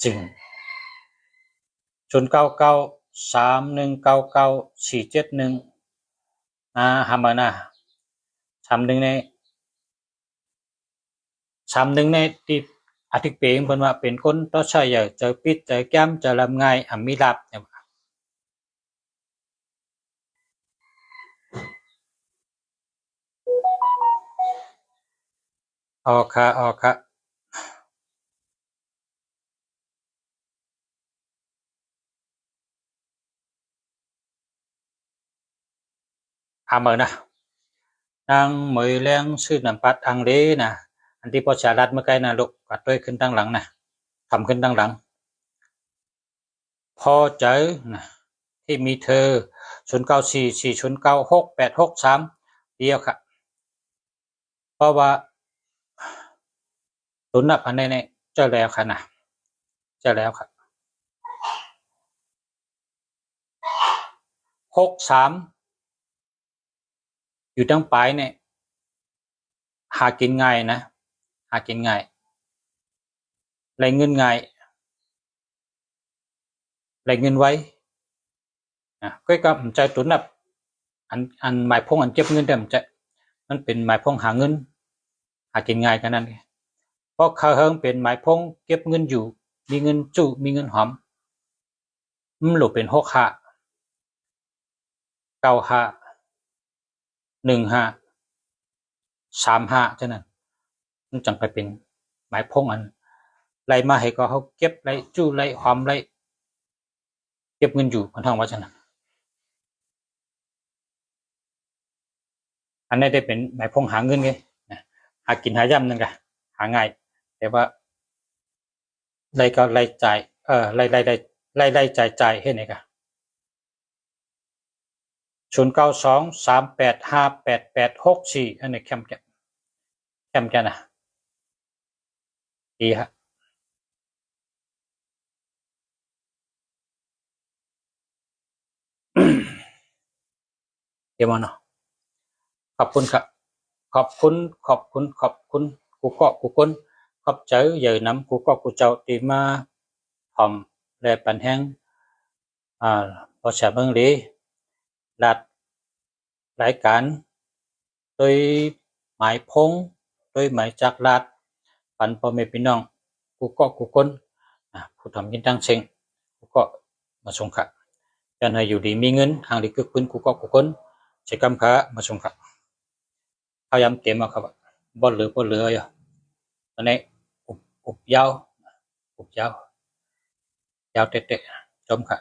จึง099319947หามานะ31ในที่อธิเปงเพิ่นว่าเป็นคนต่อใช้เจอปิดเจอแก้มเจอลำง่ายมีลับค่ะเหมือนนะนางเหมยแรงชื่อน้ำปัดอังเลนะอันที่พอชาลัดเมื่อไกลนะลูกกัดด้วยขึ้นตั้งหลังนะทำขึ้นตั้งหลังพอใจนะที่มีเธอ0944096863เดียวค่ะเพราะว่าตุนนับอันนี้เนี่ยเจอแล้วค่ะนะเจอแล้วค่ะ63อยู่ตั้งปลายเนี่ยหากินง่ายนะหากินง่ายไรเงินง่ายไรเงินไว้ก็ใจตุนนับอันหมายพงอันเก็บเงินเดิมจะมันเป็นหมายพงหาเงินหากินง่ายกันนั่นเพราะเขาเฮิงเป็นหมายพงเก็บเงินอยู่มีเงินจุมีเงินหอมมันหลุดเป็น65 95 15 35ฉะนั้นมันจังไปเป็นหมายพงอันไรมาให้ก็เขาเก็บไรจู้ไรหอมไรเก็บเงินอยู่มันท่องว่าฉะนั้นอันนี้ได้เป็นหมายพงหาเงินไงหากินหาย่ำนั่นกันหาง่ายแต่ว่าไรก็ไรจ่ายไร ไล่จ่ายให้ไหนกัน0923858864อันนี้แคมกันนะดีฮะเดี๋ยวมาเนาะขอบคุณครับขอบคุณกูก็กูคนขอบใจเยอะน้ำกูก็กูเจ้าตีมาพร้อมและปันแห้งพอฉะเมืองลีรัดรายการโดยหมายพงโดยหมายจากรัดปันพ่อแม่พี่น้องกูก็กูคนผู้ทำยินดังเชิงกูก็มาส่งค่ะจะให้อยู่ดีมีเงินทางดีกึกพื้นกูก็กูคนใช้กำขามาส่งค่ะพยายามเต็มเอาครับบ่เหลืออยู่ตอนนี้อุบยาวเตะๆจมค่ะ